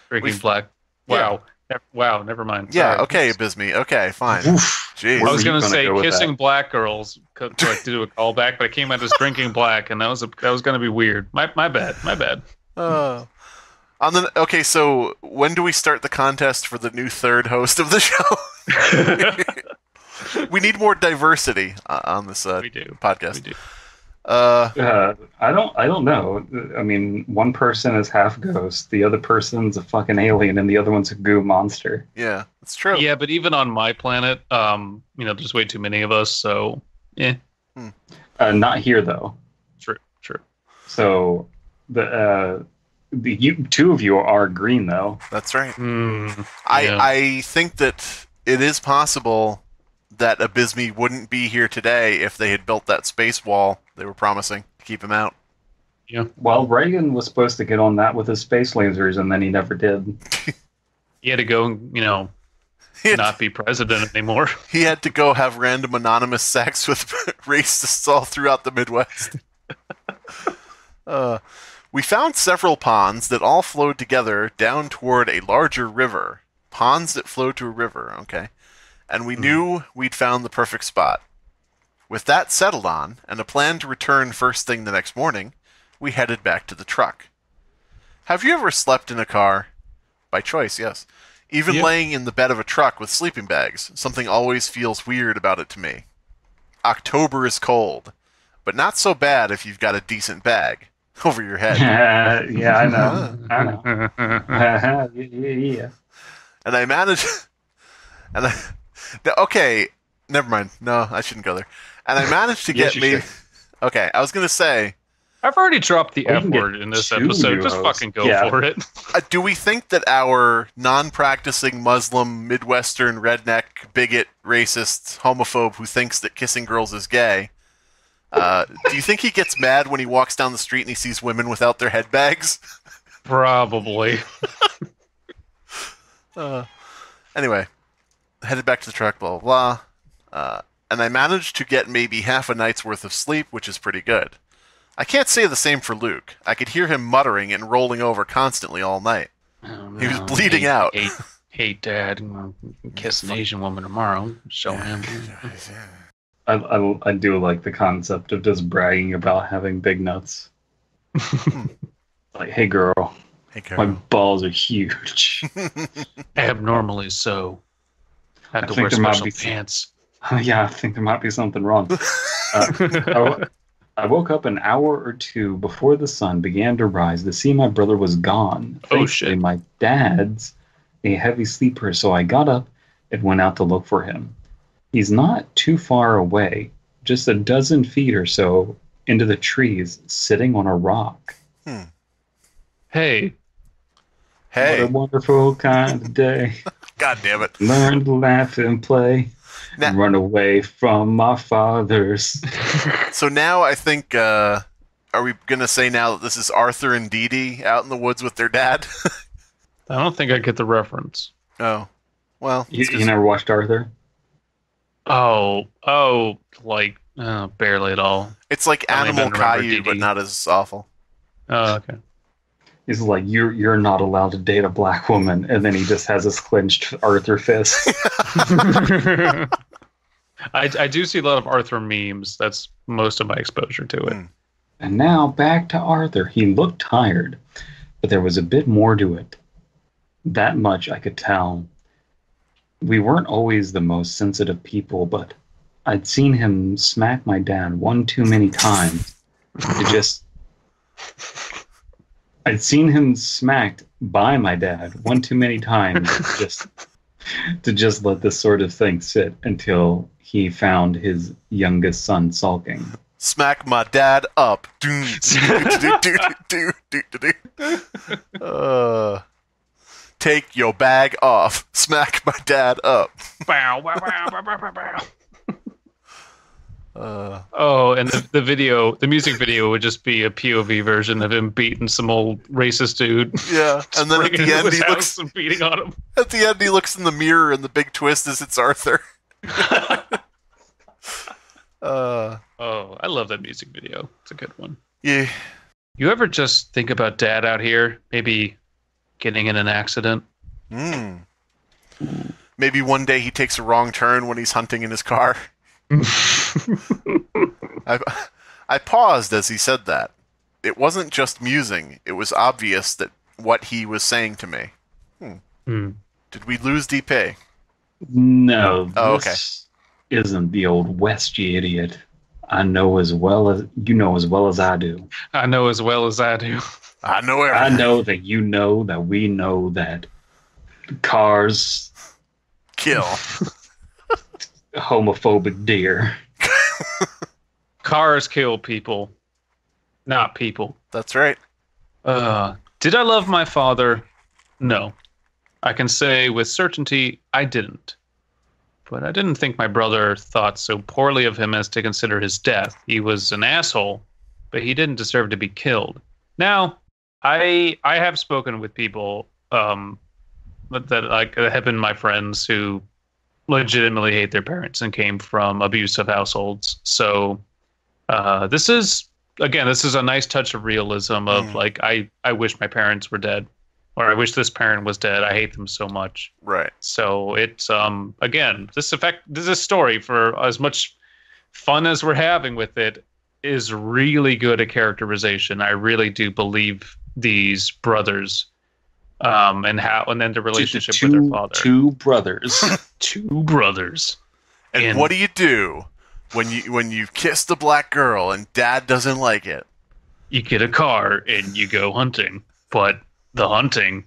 Drinking black. Wow. Yeah. Wow, never mind. Yeah, sorry. Okay, Abysmii. Okay, fine. Jeez. I was going to say kissing black girls to do a callback, but I came out as drinking black, and that was going to be weird. My bad. Okay, so when do we start the contest for the new third host of the show? We need more diversity on this podcast. We do. I don't know. I mean, one person is half ghost, the other person's a fucking alien, and the other one's a goo monster. Yeah, it's true. Yeah, but even on my planet, there's way too many of us, so yeah. Not here though. True. So Two of you are green, though. That's right. Yeah. I think that it is possible that Abysmii wouldn't be here today if they had built that space wall they were promising to keep him out. Yeah. Well, Reagan was supposed to get on that with his space lasers, and then he never did. He had to go, not be president anymore. He had to go have random anonymous sex with racists all throughout the Midwest. We found several ponds that all flowed together down toward a larger river. Ponds that flowed to a river, okay. And we knew we'd found the perfect spot. With that settled on, and a plan to return first thing the next morning, we headed back to the truck. Have you ever slept in a car? By choice, yes. Even laying in the bed of a truck with sleeping bags. Something always feels weird about it to me. October is cold, but not so bad if you've got a decent bag over your head. Yeah, I know. Yeah. And I managed... Okay, never mind. No, I shouldn't go there. And I managed to get me... Okay, I was going to say... I've already dropped the F word in this episode. Just fucking go for it. Do we think that our non-practicing Muslim, Midwestern, redneck, bigot, racist, homophobe who thinks that kissing girls is gay, do you think he gets mad when he walks down the street and he sees women without their head bags? Probably. Anyway, headed back to the truck, blah, blah, blah. And I managed to get maybe half a night's worth of sleep, which is pretty good. I can't say the same for Luke. I could hear him muttering and rolling over constantly all night. Oh, no. He was bleeding out. Hate Dad. Kiss an Asian woman tomorrow. Show him. I do like the concept of just bragging about having big nuts. Like, hey girl, my balls are huge. Abnormally so. Had to wear special pants. Yeah, I think there might be something wrong. I woke up an hour or two before the sun began to rise to see my brother was gone. Oh, shit. My dad's a heavy sleeper, so I got up and went out to look for him. He's not too far away, just a dozen feet or so into the trees, sitting on a rock. Hey. What a wonderful kind of day. God damn it. Learn to laugh and play. And run away from my fathers. So now I think, are we going to say now that this is Arthur and Dee Dee out in the woods with their dad? I don't think I get the reference. Oh. Well. You never watched Arthur? Oh, barely at all. It's like Animal Caillou, but not as awful. Oh, okay. He's like, you're not allowed to date a black woman, and then he just has his clenched Arthur fist. I do see a lot of Arthur memes. That's most of my exposure to it. And now back to Arthur. He looked tired, but there was a bit more to it. That much I could tell. We weren't always the most sensitive people, but I'd seen him smack my dad one too many times. I'd seen him smacked by my dad one too many times to just let this sort of thing sit until he found his youngest son sulking. Smack my dad up. Take your bag off. Smack my dad up. Bow, bow, bow, bow, bow, bow. And the music video would just be a POV version of him beating some old racist dude. Yeah, and then at the end he looks and beating on him. At the end he looks in the mirror, and the big twist is it's Arthur. I love that music video. It's a good one. Yeah. You ever just think about Dad out here, maybe getting in an accident? Maybe one day he takes a wrong turn when he's hunting in his car. I paused as he said that. It wasn't just musing. It was obvious that what he was saying to me. Did we lose DP? No. This isn't the Old West, you idiot. I know as well as you know as well as I do. I know as well as I do. I know everything. I know that you know that we know that cars kill homophobic deer. Cars kill people, not people. That's right. Did I love my father? No. I can say with certainty I didn't. But I didn't think my brother thought so poorly of him as to consider his death. He was an asshole, but he didn't deserve to be killed. Now, I have spoken with people that have been my friends who legitimately hate their parents and came from abusive households. So this is a nice touch of realism of like I wish my parents were dead, or I wish this parent was dead. I hate them so much. Right. So it's again, this story, for as much fun as we're having with it, is really good at characterization. I really do believe these brothers, and then the relationship with their father. Two brothers. Two brothers. And what do you do when you kiss the black girl and dad doesn't like it? You get a car and you go hunting, but the hunting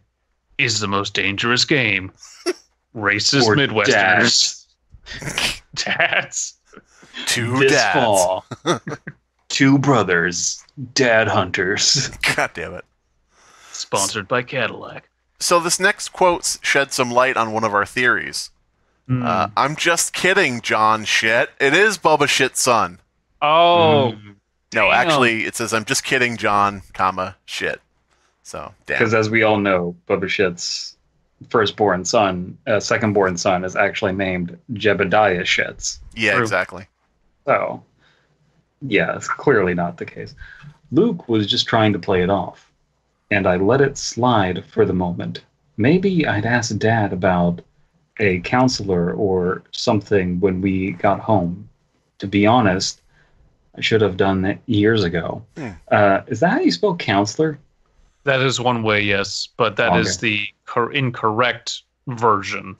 is the most dangerous game. Racist Or Midwesterners. Dads. Two This dads. fall, two brothers, dad hunters. God damn it. Sponsored by Cadillac. So this next quote sheds some light on one of our theories. I'm just kidding, John shit. It is Bubba shit's son. Oh. No, Damn. actually, it says I'm just kidding, John, comma, shit. So, damn. Because as we all know, Bubba Shit's second-born son is actually named Jebediah Shits. Yeah, True. exactly. So, yeah, it's clearly not the case. Luke was just trying to play it off, and I let it slide for the moment. Maybe I'd ask Dad about a counselor or something when we got home. To be honest, I should have done that years ago. Is that how you spell counselor? That is one way, yes, but that is the incorrect version.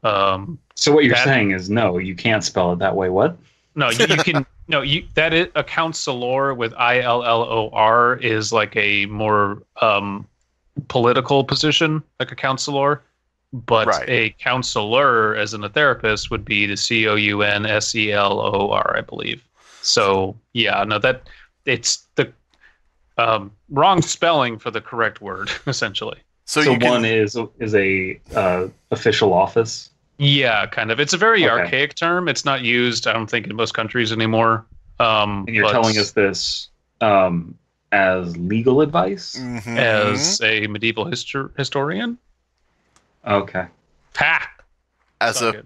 So what you're saying is no, you can't spell it that way. What? No, you can. No, that is a counselor with ILLOR is like a more political position, like a counselor. But Right. a counselor, as in a therapist, would be the COUNSELOR, I believe. So yeah, no, that it's the wrong spelling for the correct word, essentially. So one is a official office. Yeah, kind of. It's a very Okay. archaic term. It's not used, I don't think, in most countries anymore. And you're telling us this as legal advice? Mhm. as a medieval historian. Okay. Ha! As Suck a it.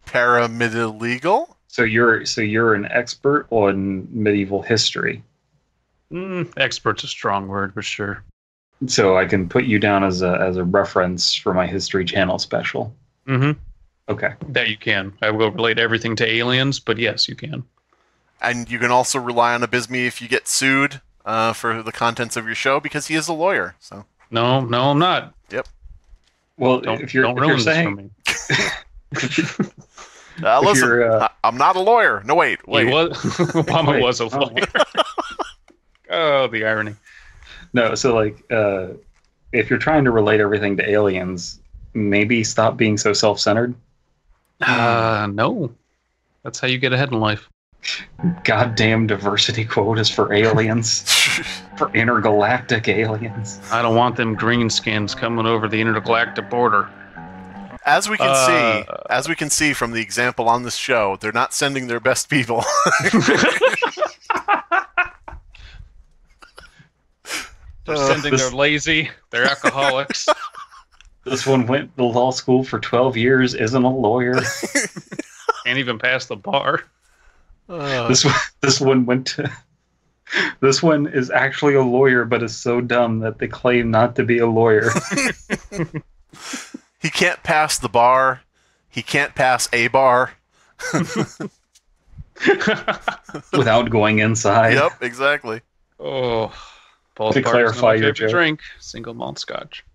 paramedical? So you're an expert on medieval history. Expert's a strong word, for sure. So I can put you down as a reference for my History Channel special. Mm-hmm. Okay. That you can. I will relate everything to aliens, but yes, you can. And you can also rely on Abysmii if you get sued for the contents of your show, because he is a lawyer. So No, I'm not. Yep. Well, Don't if you're ruin saying this for me. Listen, you're, I'm not a lawyer. No, wait. He was, Obama Wait. was a lawyer. Oh, the irony. no, so like if you're trying to relate everything to aliens, maybe stop being so self-centered. No. That's how you get ahead in life. Goddamn diversity quotas for aliens. For intergalactic aliens. I don't want them greenskins coming over the intergalactic border. As we can see from the example on this show, they're not sending their best people. They're sending their lazy, they're alcoholics. This one went to law school for 12 years, isn't a lawyer. Can't even pass the bar. This one went to... This one is actually a lawyer, but is so dumb that they claim not to be a lawyer. He can't pass the bar. He can't pass a bar. Without going inside. Yep, exactly. Oh, both To bars, clarify my your favorite joke. drink, single malt scotch.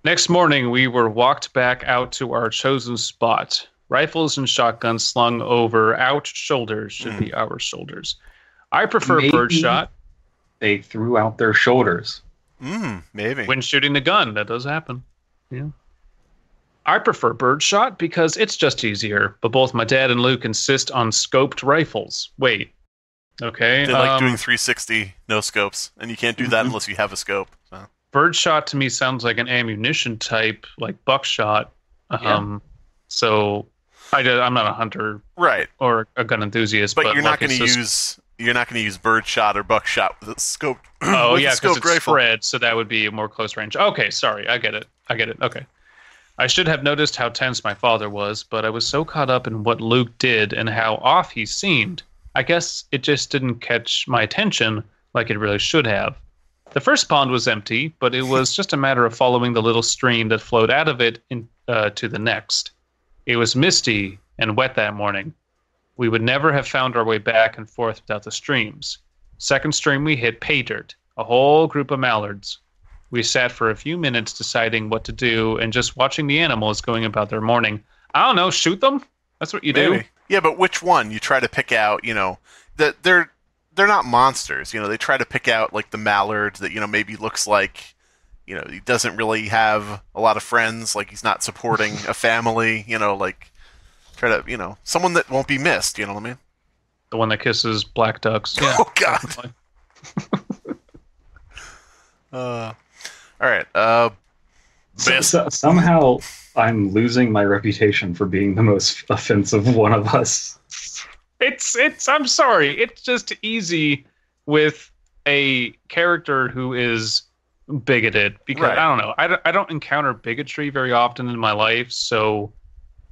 Next morning, we were walked back out to our chosen spot. Rifles and shotguns slung over our shoulders should be our shoulders. I prefer Maybe birdshot They threw out their shoulders. Maybe. when shooting the gun. That does happen. Yeah. I prefer birdshot because it's just easier, but both my dad and Luke insist on scoped rifles. Wait, Okay. They like doing 360 no scopes, and you can't do that unless you have a scope. So. Birdshot to me sounds like an ammunition type, like buckshot. So I'm not a hunter, right, or a gun enthusiast. But you're not going to use birdshot or buckshot with a scope. Oh yeah, because it's rifle. spread, so that would be a more close range. Okay, sorry, I get it. Okay. I should have noticed how tense my father was, but I was so caught up in what Luke did and how off he seemed. I guess it just didn't catch my attention like it really should have. The first pond was empty, but it was just a matter of following the little stream that flowed out of it to the next. It was misty and wet that morning. We would never have found our way back and forth without the streams. Second stream we hit pay dirt, a whole group of mallards. We sat for a few minutes deciding what to do and just watching the animals going about their morning. I don't know, shoot them? That's what you do? Yeah, but which one? You try to pick out, that they're not monsters. They try to pick out, like, the mallard that, maybe looks like, he doesn't really have a lot of friends, like he's not supporting a family, like, try to, someone that won't be missed, you know what I mean? The one that kisses black ducks. Yeah, oh, God. All right. Somehow I'm losing my reputation for being the most offensive one of us. I'm sorry. It's just easy with a character who is bigoted because right. I don't know. I don't encounter bigotry very often in my life. So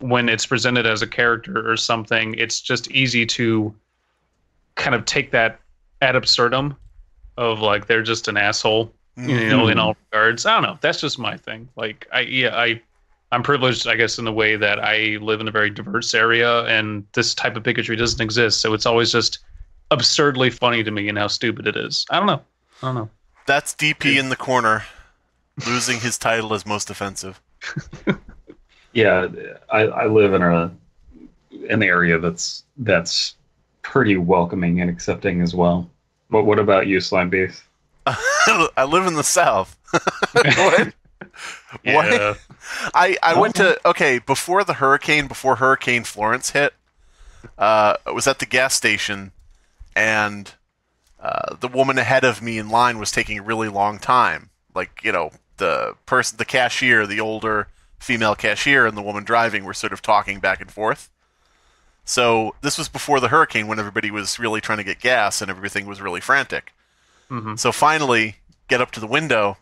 when it's presented as a character or something, it's just easy to kind of take that ad absurdum of like, they're just an asshole. In all regards. I don't know. That's just my thing. Like, I'm privileged, I guess, in the way that I live in a very diverse area, and this type of bigotry doesn't exist. So it's always just absurdly funny to me and how stupid it is. I don't know. That's DP in the corner, losing his title as most offensive. Yeah, I live in an area that's pretty welcoming and accepting as well. But what about you, Slimebeast? I live in the South. What? Yeah. What? I went to before Hurricane Florence hit. I was at the gas station, and the woman ahead of me in line was taking a really long time. Like, the cashier, the older female cashier, and the woman driving were sort of talking back and forth. So this was before the hurricane, when everybody was really trying to get gas and everything was really frantic. Mm-hmm. So finally, get up to the window.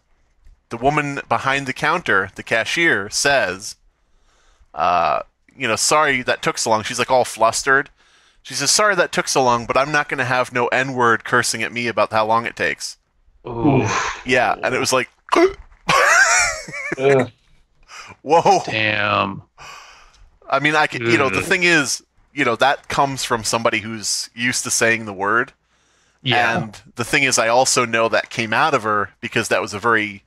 The woman behind the counter, the cashier, says, sorry that took so long. She's like all flustered. She says, sorry that took so long, but I'm not going to have no N-word cursing at me about how long it takes. Ooh. Yeah, and it was like, whoa. Damn. I mean, I could, the thing is, that comes from somebody who's used to saying the word. Yeah. And the thing is, I also know that came out of her because that was a very,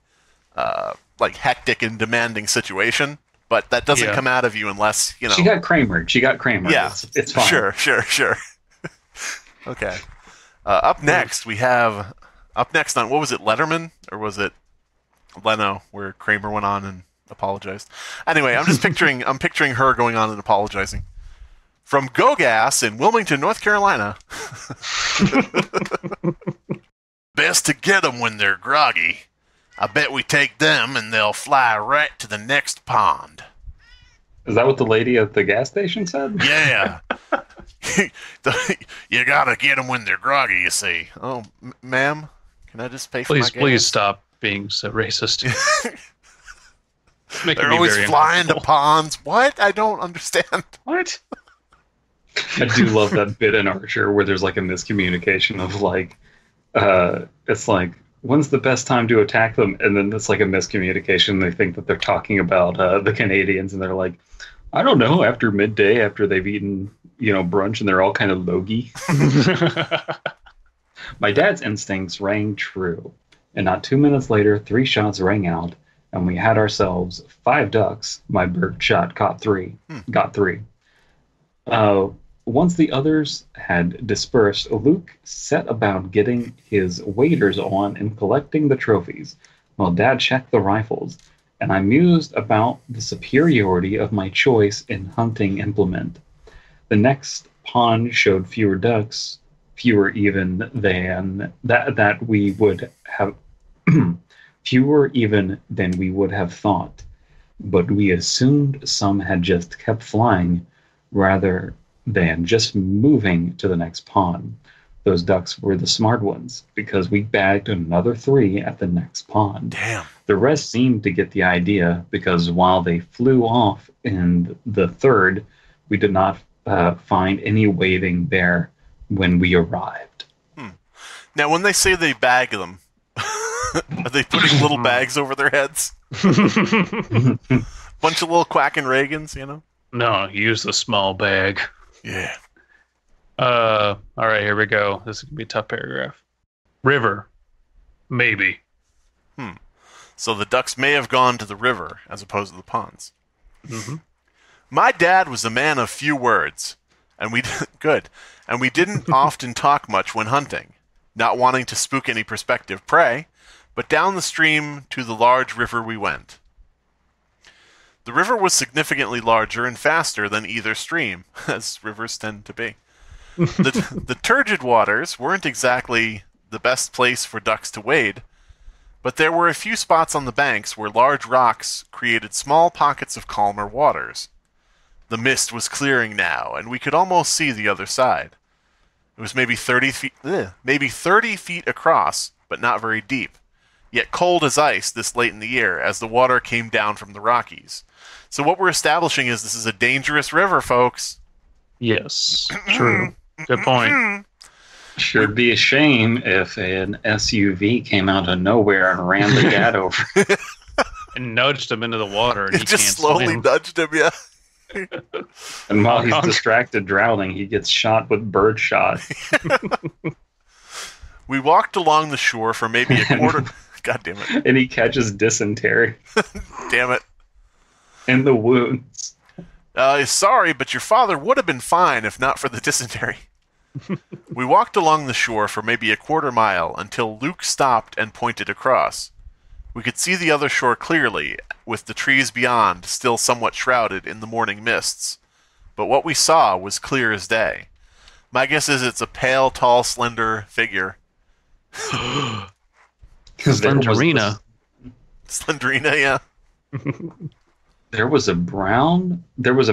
hectic and demanding situation. But that doesn't come out of you unless, She got Kramered. Yeah. It's fine. Sure. Okay. Up next on, what was it, Letterman? Or was it Leno, where Kramer went on and apologized? Anyway, I'm picturing her going on and apologizing. From GoGas in Wilmington, North Carolina. Best to get them when they're groggy. I bet we take them and they'll fly right to the next pond. Is that what the lady at the gas station said? Yeah. You gotta get them when they're groggy, you see. Oh, ma'am, can I just pay for my gas? Please stop being so racist. They're always flying to ponds. What? I don't understand. What? I do love that bit in Archer where there's like a miscommunication of like, it's like, when's the best time to attack them? And then it's like a miscommunication. They think that they're talking about the Canadians, and they're like, I don't know, after midday, after they've eaten, brunch, and they're all kind of logy. My dad's instincts rang true, and not 2 minutes later, 3 shots rang out, and we had ourselves 5 ducks. My bird shot got 3. Once the others had dispersed, Luke set about getting his waders on and collecting the trophies, while Dad checked the rifles, and I mused about the superiority of my choice in hunting implement. The next pond showed fewer ducks, fewer even than that we would have fewer even than we would have thought, but we assumed some had just kept flying rather than just moving to the next pond. Those ducks were the smart ones, because we bagged another 3 at the next pond. Damn. The rest seemed to get the idea, because while they flew off in the third, we did not find any waiting there when we arrived. Now, when they say they bag them, are they putting little bags over their heads? Bunch of little quacking Reagans, you know? No, use the small bag. Yeah. All right, here we go. This is going to be a tough paragraph. River. Maybe. So the ducks may have gone to the river as opposed to the ponds. Mm-hmm. My dad was a man of few words, and we didn't often talk much when hunting, not wanting to spook any prospective prey, but down the stream to the large river we went. The river was significantly larger and faster than either stream, as rivers tend to be. The turgid waters weren't exactly the best place for ducks to wade, but there were a few spots on the banks where large rocks created small pockets of calmer waters. The mist was clearing now, and we could almost see the other side. It was maybe 30 feet across, but not very deep, yet cold as ice this late in the year as the water came down from the Rockies. So what we're establishing is this is a dangerous river, folks. Yes, true. Good point. Sure be a shame if an SUV came out of nowhere and ran the dad over. And nudged him into the water. And It he just can't slowly swim. nudged him, yeah. And while he's distracted drowning, he gets shot with birdshot. We walked along the shore for maybe a quarter... God damn it. And he catches dysentery Damn it. in the wounds. Sorry, but your father would have been fine if not for the dysentery. We walked along the shore for maybe a quarter mile until Luke stopped and pointed across. We could see the other shore clearly, with the trees beyond still somewhat shrouded in the morning mists. But what we saw was clear as day. My guess is it's a pale, tall, slender figure. Slenderina. Slenderina, yeah. There was a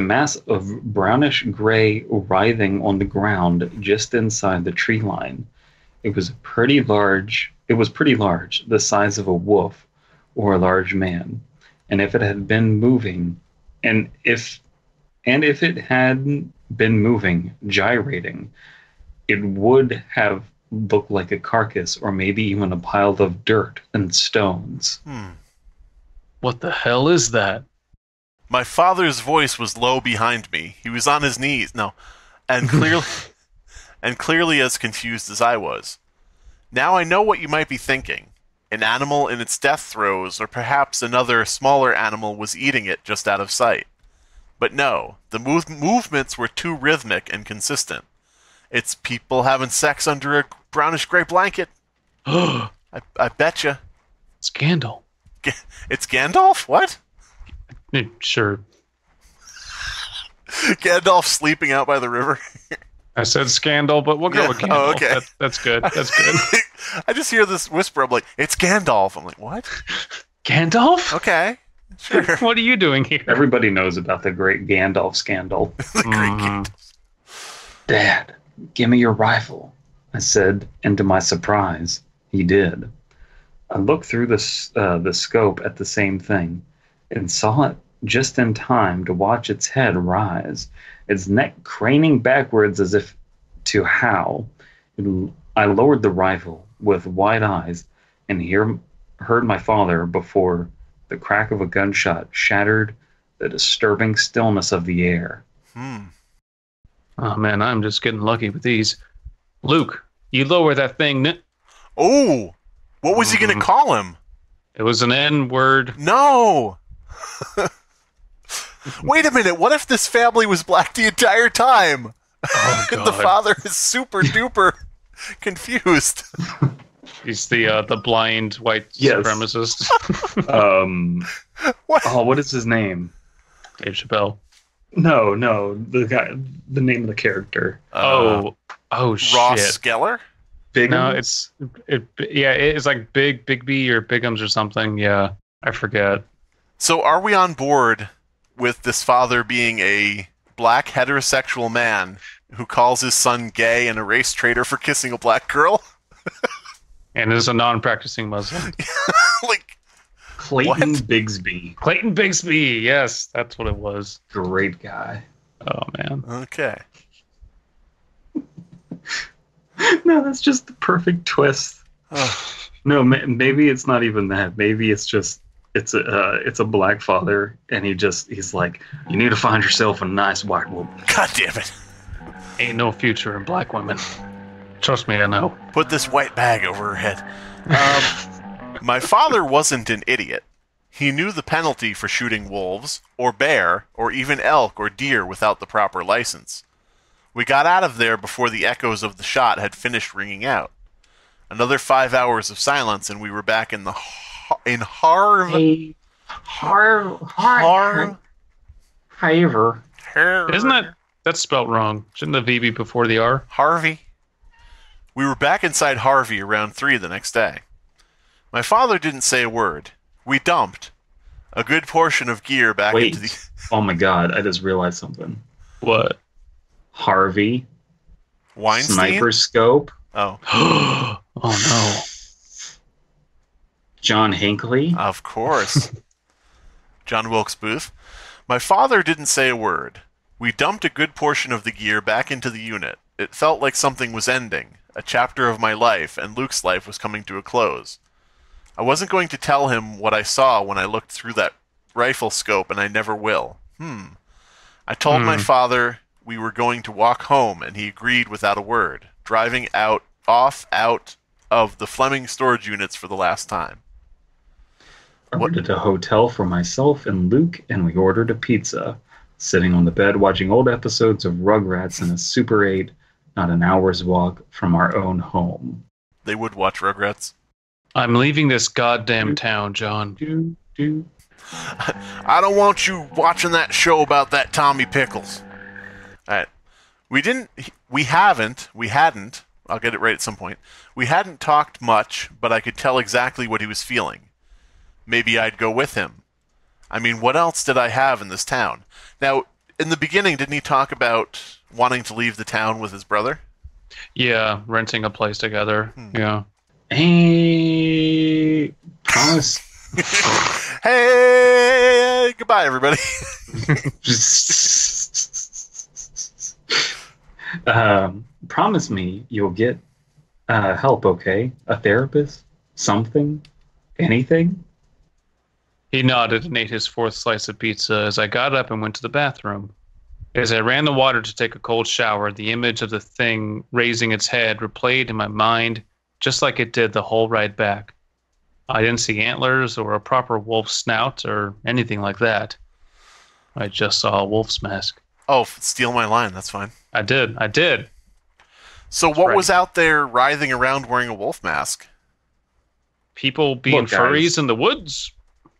mass of brownish gray writhing on the ground just inside the tree line. It was pretty large, the size of a wolf or a large man. And if it had been moving, and if it hadn't been moving, gyrating, it would have looked like a carcass or maybe even a pile of dirt and stones. What the hell is that? My father's voice was low behind me. He was on his knees. And clearly as confused as I was. Now I know what you might be thinking. An animal in its death throes, or perhaps another smaller animal was eating it just out of sight. But no, the movements were too rhythmic and consistent. It's people having sex under a brownish-gray blanket. I betcha. It's Gandalf. It's Gandalf? What? Sure. Gandalf sleeping out by the river. I said scandal, but we'll go with Gandalf. Oh, okay. That's good. That's good. I just hear this whisper. I'm like, it's Gandalf. I'm like, what? Gandalf? Okay. Sure. What are you doing here? Everybody knows about the great Gandalf scandal. The great Gandalf. Dad, give me your rifle, I said, and to my surprise, he did. I looked through the scope at the same thing and saw it just in time to watch its head rise, its neck craning backwards as if to howl. I lowered the rifle with wide eyes and heard my father before the crack of a gunshot shattered the disturbing stillness of the air. Oh man, I'm just getting lucky with these. Luke, you lower that thing. Oh, what was he going to call him? It was an N-word. No. Wait a minute. What if this family was black the entire time? Oh, God. The father is super duper confused. He's the blind white supremacist. What? Oh, what is his name? Dave Chappelle. No, the guy, the name of the character. Oh Ross shit. Geller? Big. No, it's like Bigby or Bigums or something. Yeah, I forget. So are we on board with this father being a black heterosexual man who calls his son gay and a race traitor for kissing a black girl? And is a non-practicing Muslim. Like, Clayton what? Bigsby. Clayton Bigsby. Yes, that's what it was. Great guy. Oh man. okay. No, that's just the perfect twist. Oh, No, maybe it's not even that. Maybe it's just it's a black father, and he's like, you need to find yourself a nice white woman. God damn it. Ain't no future in black women. Trust me, I know. Put this white bag over her head. My father wasn't an idiot. He knew the penalty for shooting wolves, or bear, or even elk or deer without the proper license. We got out of there before the echoes of the shot had finished ringing out. Another 5 hours of silence, and we were back in Harv. Favor. Isn't that's spelt wrong? Shouldn't the V be before the R? Harvey. We were back inside Harvey around 3 the next day. My father didn't say a word. We dumped a good portion of gear back into the... Oh my god, I just realized something. What? Harvey. Weinstein? Sniper scope. Oh. Oh no. John Hinckley. Of course. John Wilkes Booth. My father didn't say a word. We dumped a good portion of the gear back into the unit. It felt like something was ending. A chapter of my life and Luke's life was coming to a close. I wasn't going to tell him what I saw when I looked through that rifle scope, and I never will. I told my father we were going to walk home, and he agreed without a word, driving out of the Fleming Storage Units for the last time. I rented a hotel for myself and Luke, and we ordered a pizza. Sitting on the bed watching old episodes of Rugrats in a Super 8, not an hour's walk from our own home. They would watch Rugrats. I'm leaving this goddamn town, John. I don't want you watching that show about that Tommy Pickles. Alright. We hadn't, I'll get it right at some point. We hadn't talked much, but I could tell exactly what he was feeling. Maybe I'd go with him. I mean, what else did I have in this town? Now, in the beginning, didn't he talk about wanting to leave the town with his brother? Yeah, renting a place together. Yeah. Hey, promise. Hey, goodbye, everybody. Promise me you'll get help, okay? A therapist? Something? Anything? He nodded and ate his fourth slice of pizza as I got up and went to the bathroom. As I ran the water to take a cold shower, the image of the thing raising its head replayed in my mind just like it did the whole ride back. I didn't see antlers or a proper wolf's snout or anything like that. I just saw a wolf's mask. Oh, steal my line, that's fine. I did. So what was out there writhing around wearing a wolf mask? People being Look, guys. furries in the woods?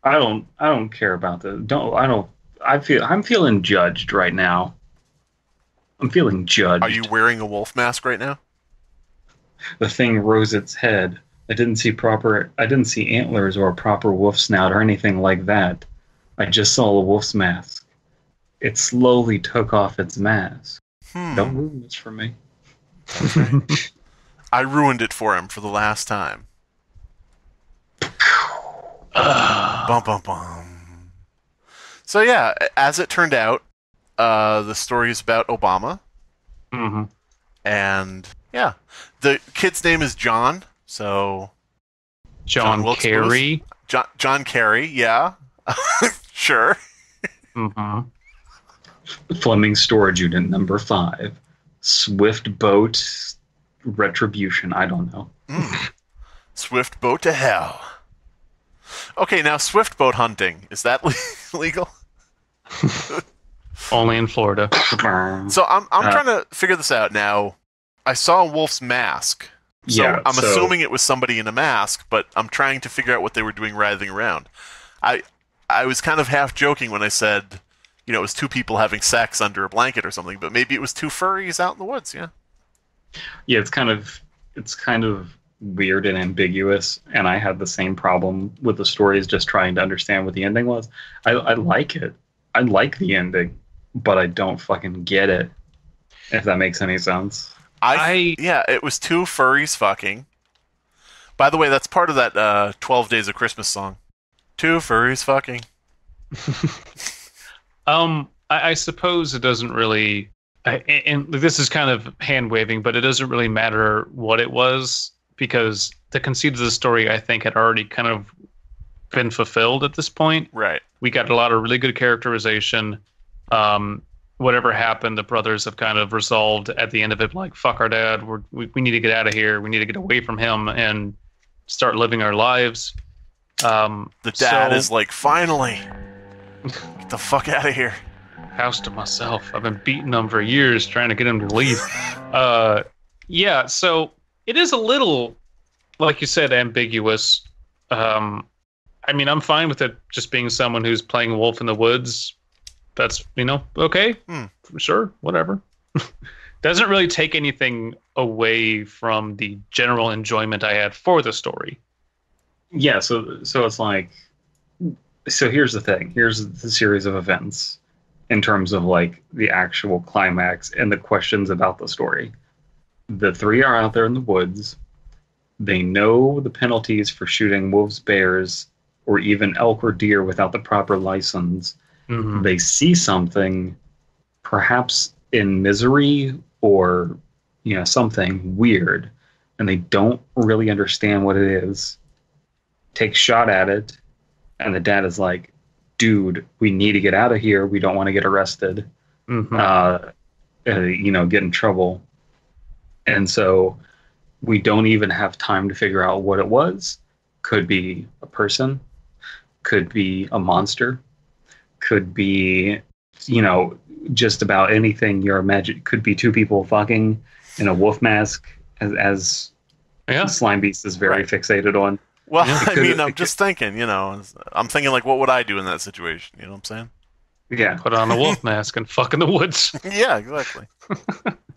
I don't care about that. I'm feeling judged right now. I'm feeling judged. Are you wearing a wolf mask right now? The thing rose its head. I didn't see antlers or a proper wolf snout or anything like that. I just saw a wolf's mask. It slowly took off its mask. Don't ruin this for me. Okay. I ruined it for him for the last time. Bum, bum, bum. So yeah, as it turned out, the story is about Obama. Mm-hmm. And yeah, the kid's name is John. So John Wilkes Kerry. Booth. John Kerry, yeah. Sure. Mm-hmm. Fleming Storage Unit number 5. Swift boat retribution. I don't know. Swift boat to hell. Okay, now swift boat hunting, is that legal? Only in Florida. So I'm trying to figure this out now. I saw a wolf's mask. So I'm assuming it was somebody in a mask, but I'm trying to figure out what they were doing writhing around. I was kind of half joking when I said it was two people having sex under a blanket or something, but maybe it was two furries out in the woods. Yeah. Yeah, it's kind of weird and ambiguous, and I had the same problem with the stories, just trying to understand what the ending was. I like it. I like the ending, but I don't fucking get it, if that makes any sense. Yeah, it was two furries fucking. By the way, that's part of that 12 Days of Christmas song. Two furries fucking. I suppose it doesn't really, and this is kind of hand waving, but it doesn't really matter what it was, because the conceit of the story, I think, had already kind of been fulfilled at this point. Right. We got a lot of really good characterization. Whatever happened, the brothers have kind of resolved at the end of it, like, fuck our dad, we need to get out of here, we need to get away from him and start living our lives. The dad is like, finally, get the fuck out of here. House to myself. I've been beating them for years trying to get him to leave. Yeah, so it is a little, like you said, ambiguous. I mean, I'm fine with it just being someone who's playing Wolf in the Woods. That's, okay. Sure, whatever. Doesn't really take anything away from the general enjoyment I had for the story. Yeah, so it's like, so here's the thing. Here's the series of events in terms of like the actual climax and the questions about the story. The three are out there in the woods. They know the penalties for shooting wolves, bears, or even elk or deer without the proper license. Mm-hmm. They see something, perhaps in misery or something weird, and they don't really understand what it is. Take shot at it, and the dad is like, dude, we need to get out of here. We don't want to get arrested. Mm-hmm. Get in trouble. And so we don't even have time to figure out what it was. Could be a person, could be a monster, could be, just about anything you're imagining. Could be two people fucking in a wolf mask, as Slimebeast is very fixated on. Well, I'm just thinking, I'm thinking like, what would I do in that situation? You know what I'm saying? Yeah. Put on a wolf mask and fuck in the woods. Yeah, exactly.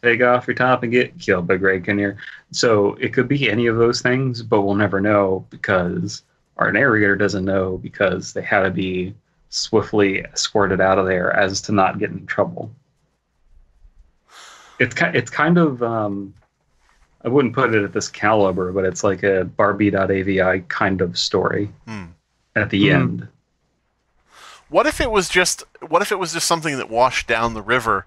Take off your top and get killed by Greg Kinnear. So it could be any of those things, but we'll never know because our narrator doesn't know, because they had to be swiftly escorted out of there as to not get in trouble. It's kind of, I wouldn't put it at this caliber, but it's like a Barbie.avi kind of story at the end. What if it was just something that washed down the river?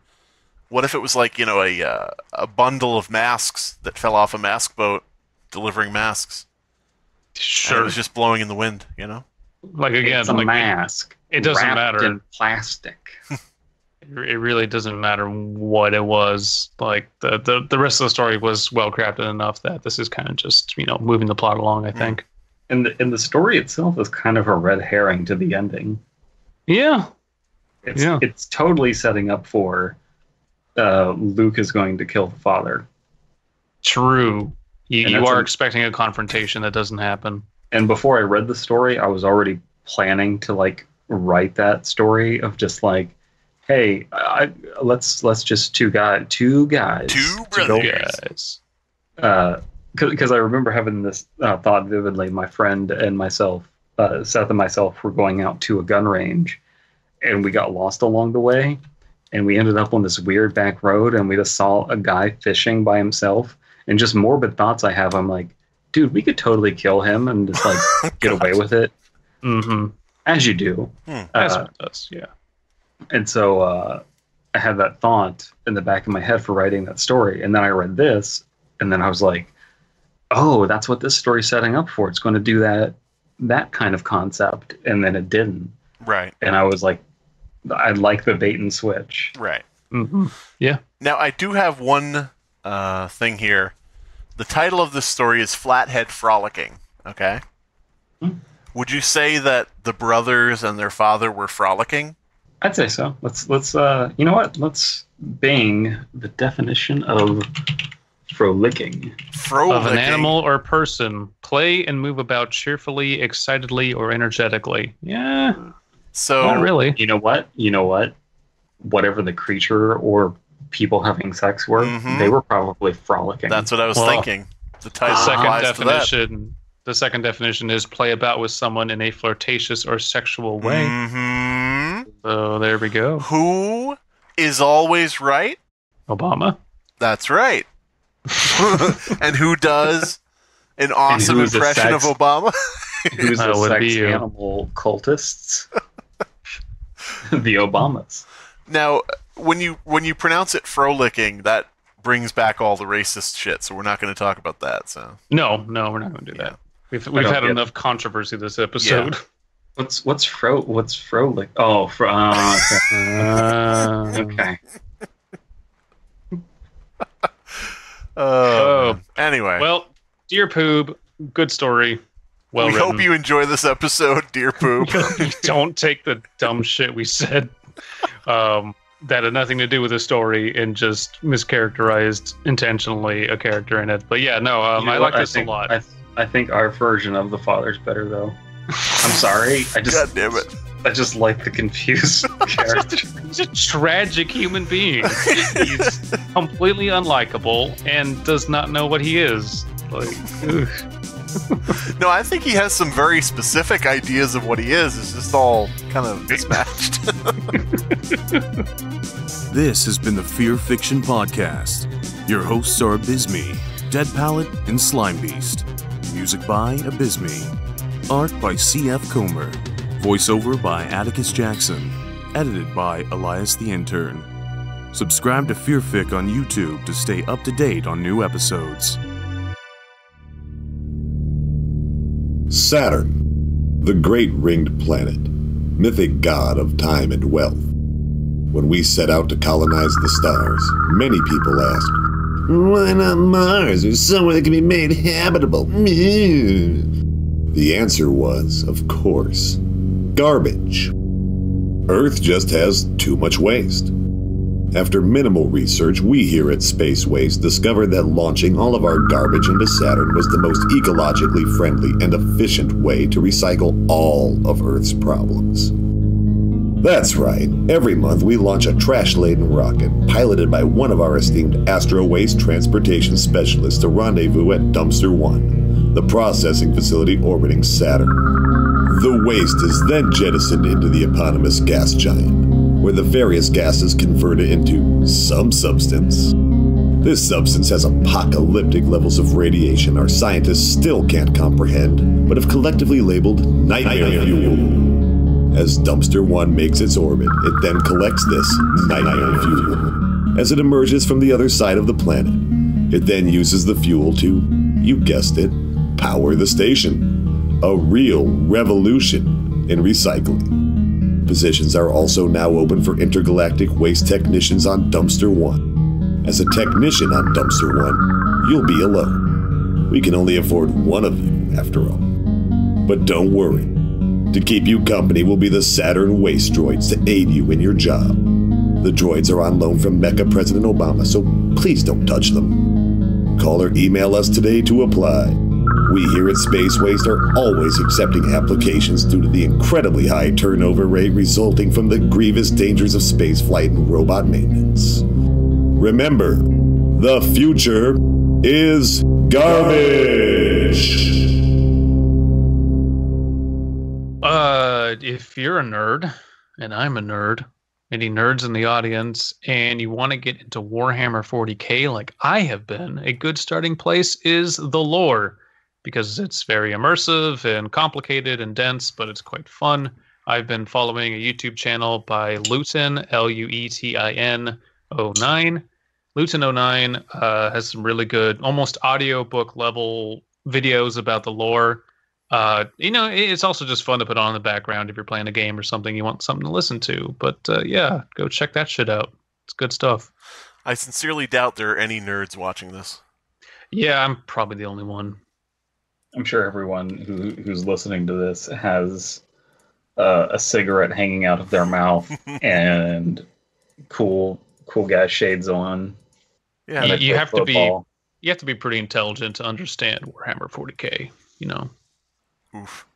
What if it was like, a bundle of masks that fell off a mask boat delivering masks? Sure. And it was just blowing in the wind, Like, again, it's a mask. It doesn't wrapped matter. in plastic. It really doesn't matter what it was. Like, the rest of the story was well crafted enough that this is kind of just, moving the plot along, I think. And the story itself is kind of a red herring to the ending. Yeah. It's totally setting up for Luke is going to kill the father. True. You are expecting a confrontation that doesn't happen. And before I read the story, I was already planning to like write that story of just like, hey, let's just two brothers. Because I remember having this thought vividly. My friend and myself, Seth and myself, were going out to a gun range, and we got lost along the way, and we ended up on this weird back road, and we just saw a guy fishing by himself. And just morbid thoughts I have, I'm like, dude, we could totally kill him and just like get away with it. Mm-hmm. As you do. As it does, yeah. And so I had that thought in the back of my head for writing that story. And then I read this, and then I was like, oh, that's what this story's setting up for. It's going to do that kind of concept. And then it didn't. Right. And I was like, I like the bait and switch. Right. Mm-hmm. Yeah. Now, I do have one thing here. The title of this story is Flathead Frolicking. Okay? Would you say that the brothers and their father were frolicking? I'd say so. Let's you know what? Let's bang the definition of frolicking. Of an animal or person. Play and move about cheerfully, excitedly, or energetically. Yeah. So not really. You know what? whatever the creature or people having sex were, they were probably frolicking. That's what I was thinking. The second definition is play about with someone in a flirtatious or sexual way. So there we go. Who is always right? Obama. That's right. And who does an awesome impression of Obama? Who's the sex animal cultists? The Obamas. Now, when you pronounce it frolicking, that brings back all the racist shit, so we're not going to talk about that. So no, we're not going to do that. We've had enough controversy this episode. Yeah. What's frolic? Oh, okay. Anyway. Well, Dear Poob, good story. Well we written. hope you enjoy this episode, Dear Poob. Don't take the dumb shit we said that had nothing to do with the story and just mischaracterized intentionally a character in it. But yeah, no, I like this a lot. I think our version of the father's better, though. I'm sorry. God damn it. I just like the confused character. He's a tragic human being. He's completely unlikable and does not know what he is. Like, no, I think he has some very specific ideas of what he is. It's just all kind of mismatched. This has been the Fear Fiction Podcast. Your hosts are Abysmii, Dead Palette, and Slimebeast. Music by Abysmii. Art by C.F. Comer. Voiceover by Atticus Jackson. Edited by Elias the Intern. Subscribe to Fearfic on YouTube to stay up to date on new episodes. Saturn, the great ringed planet, mythic god of time and wealth. When we set out to colonize the stars, many people asked, "Why not Mars or somewhere that can be made habitable?" The answer was, of course, garbage. Earth just has too much waste. After minimal research, we here at Space Waste discovered that launching all of our garbage into Saturn was the most ecologically friendly and efficient way to recycle all of Earth's problems. That's right, every month we launch a trash-laden rocket piloted by one of our esteemed Astro Waste transportation specialists to rendezvous at Dumpster 1, the processing facility orbiting Saturn. The waste is then jettisoned into the eponymous gas giant, where the various gases converted into some substance. This substance has apocalyptic levels of radiation our scientists still can't comprehend, but have collectively labeled nightmare fuel. As Dumpster 1 makes its orbit, it then collects this nightmare fuel. As it emerges from the other side of the planet, it then uses the fuel to, you guessed it, power the station. A real revolution in recycling. Positions are also now open for intergalactic waste technicians on Dumpster 1. As a technician on Dumpster 1, you'll be alone. We can only afford one of you, after all. But don't worry. To keep you company will be the Saturn Waste Droids to aid you in your job. The droids are on loan from Mecca President Obama, so please don't touch them. Call or email us today to apply. We here at Space Waste are always accepting applications due to the incredibly high turnover rate resulting from the grievous dangers of spaceflight and robot maintenance. Remember, the future is garbage! If you're a nerd, and I'm a nerd, any nerds in the audience, and you want to get into Warhammer 40k like I have been, a good starting place is the lore, because it's very immersive and complicated and dense, but it's quite fun. I've been following a YouTube channel by Lutin, Luetin 09. Lutin 09 has some really good, almost audiobook level videos about the lore. It's also just fun to put on in the background if you're playing a game or something you want something to listen to. But yeah, go check that shit out. It's good stuff. I sincerely doubt there are any nerds watching this. Yeah, I'm probably the only one. I'm sure everyone who's listening to this has a cigarette hanging out of their mouth and cool guy shades on. Yeah, you have to be pretty intelligent to understand Warhammer 40k. You know. Oof.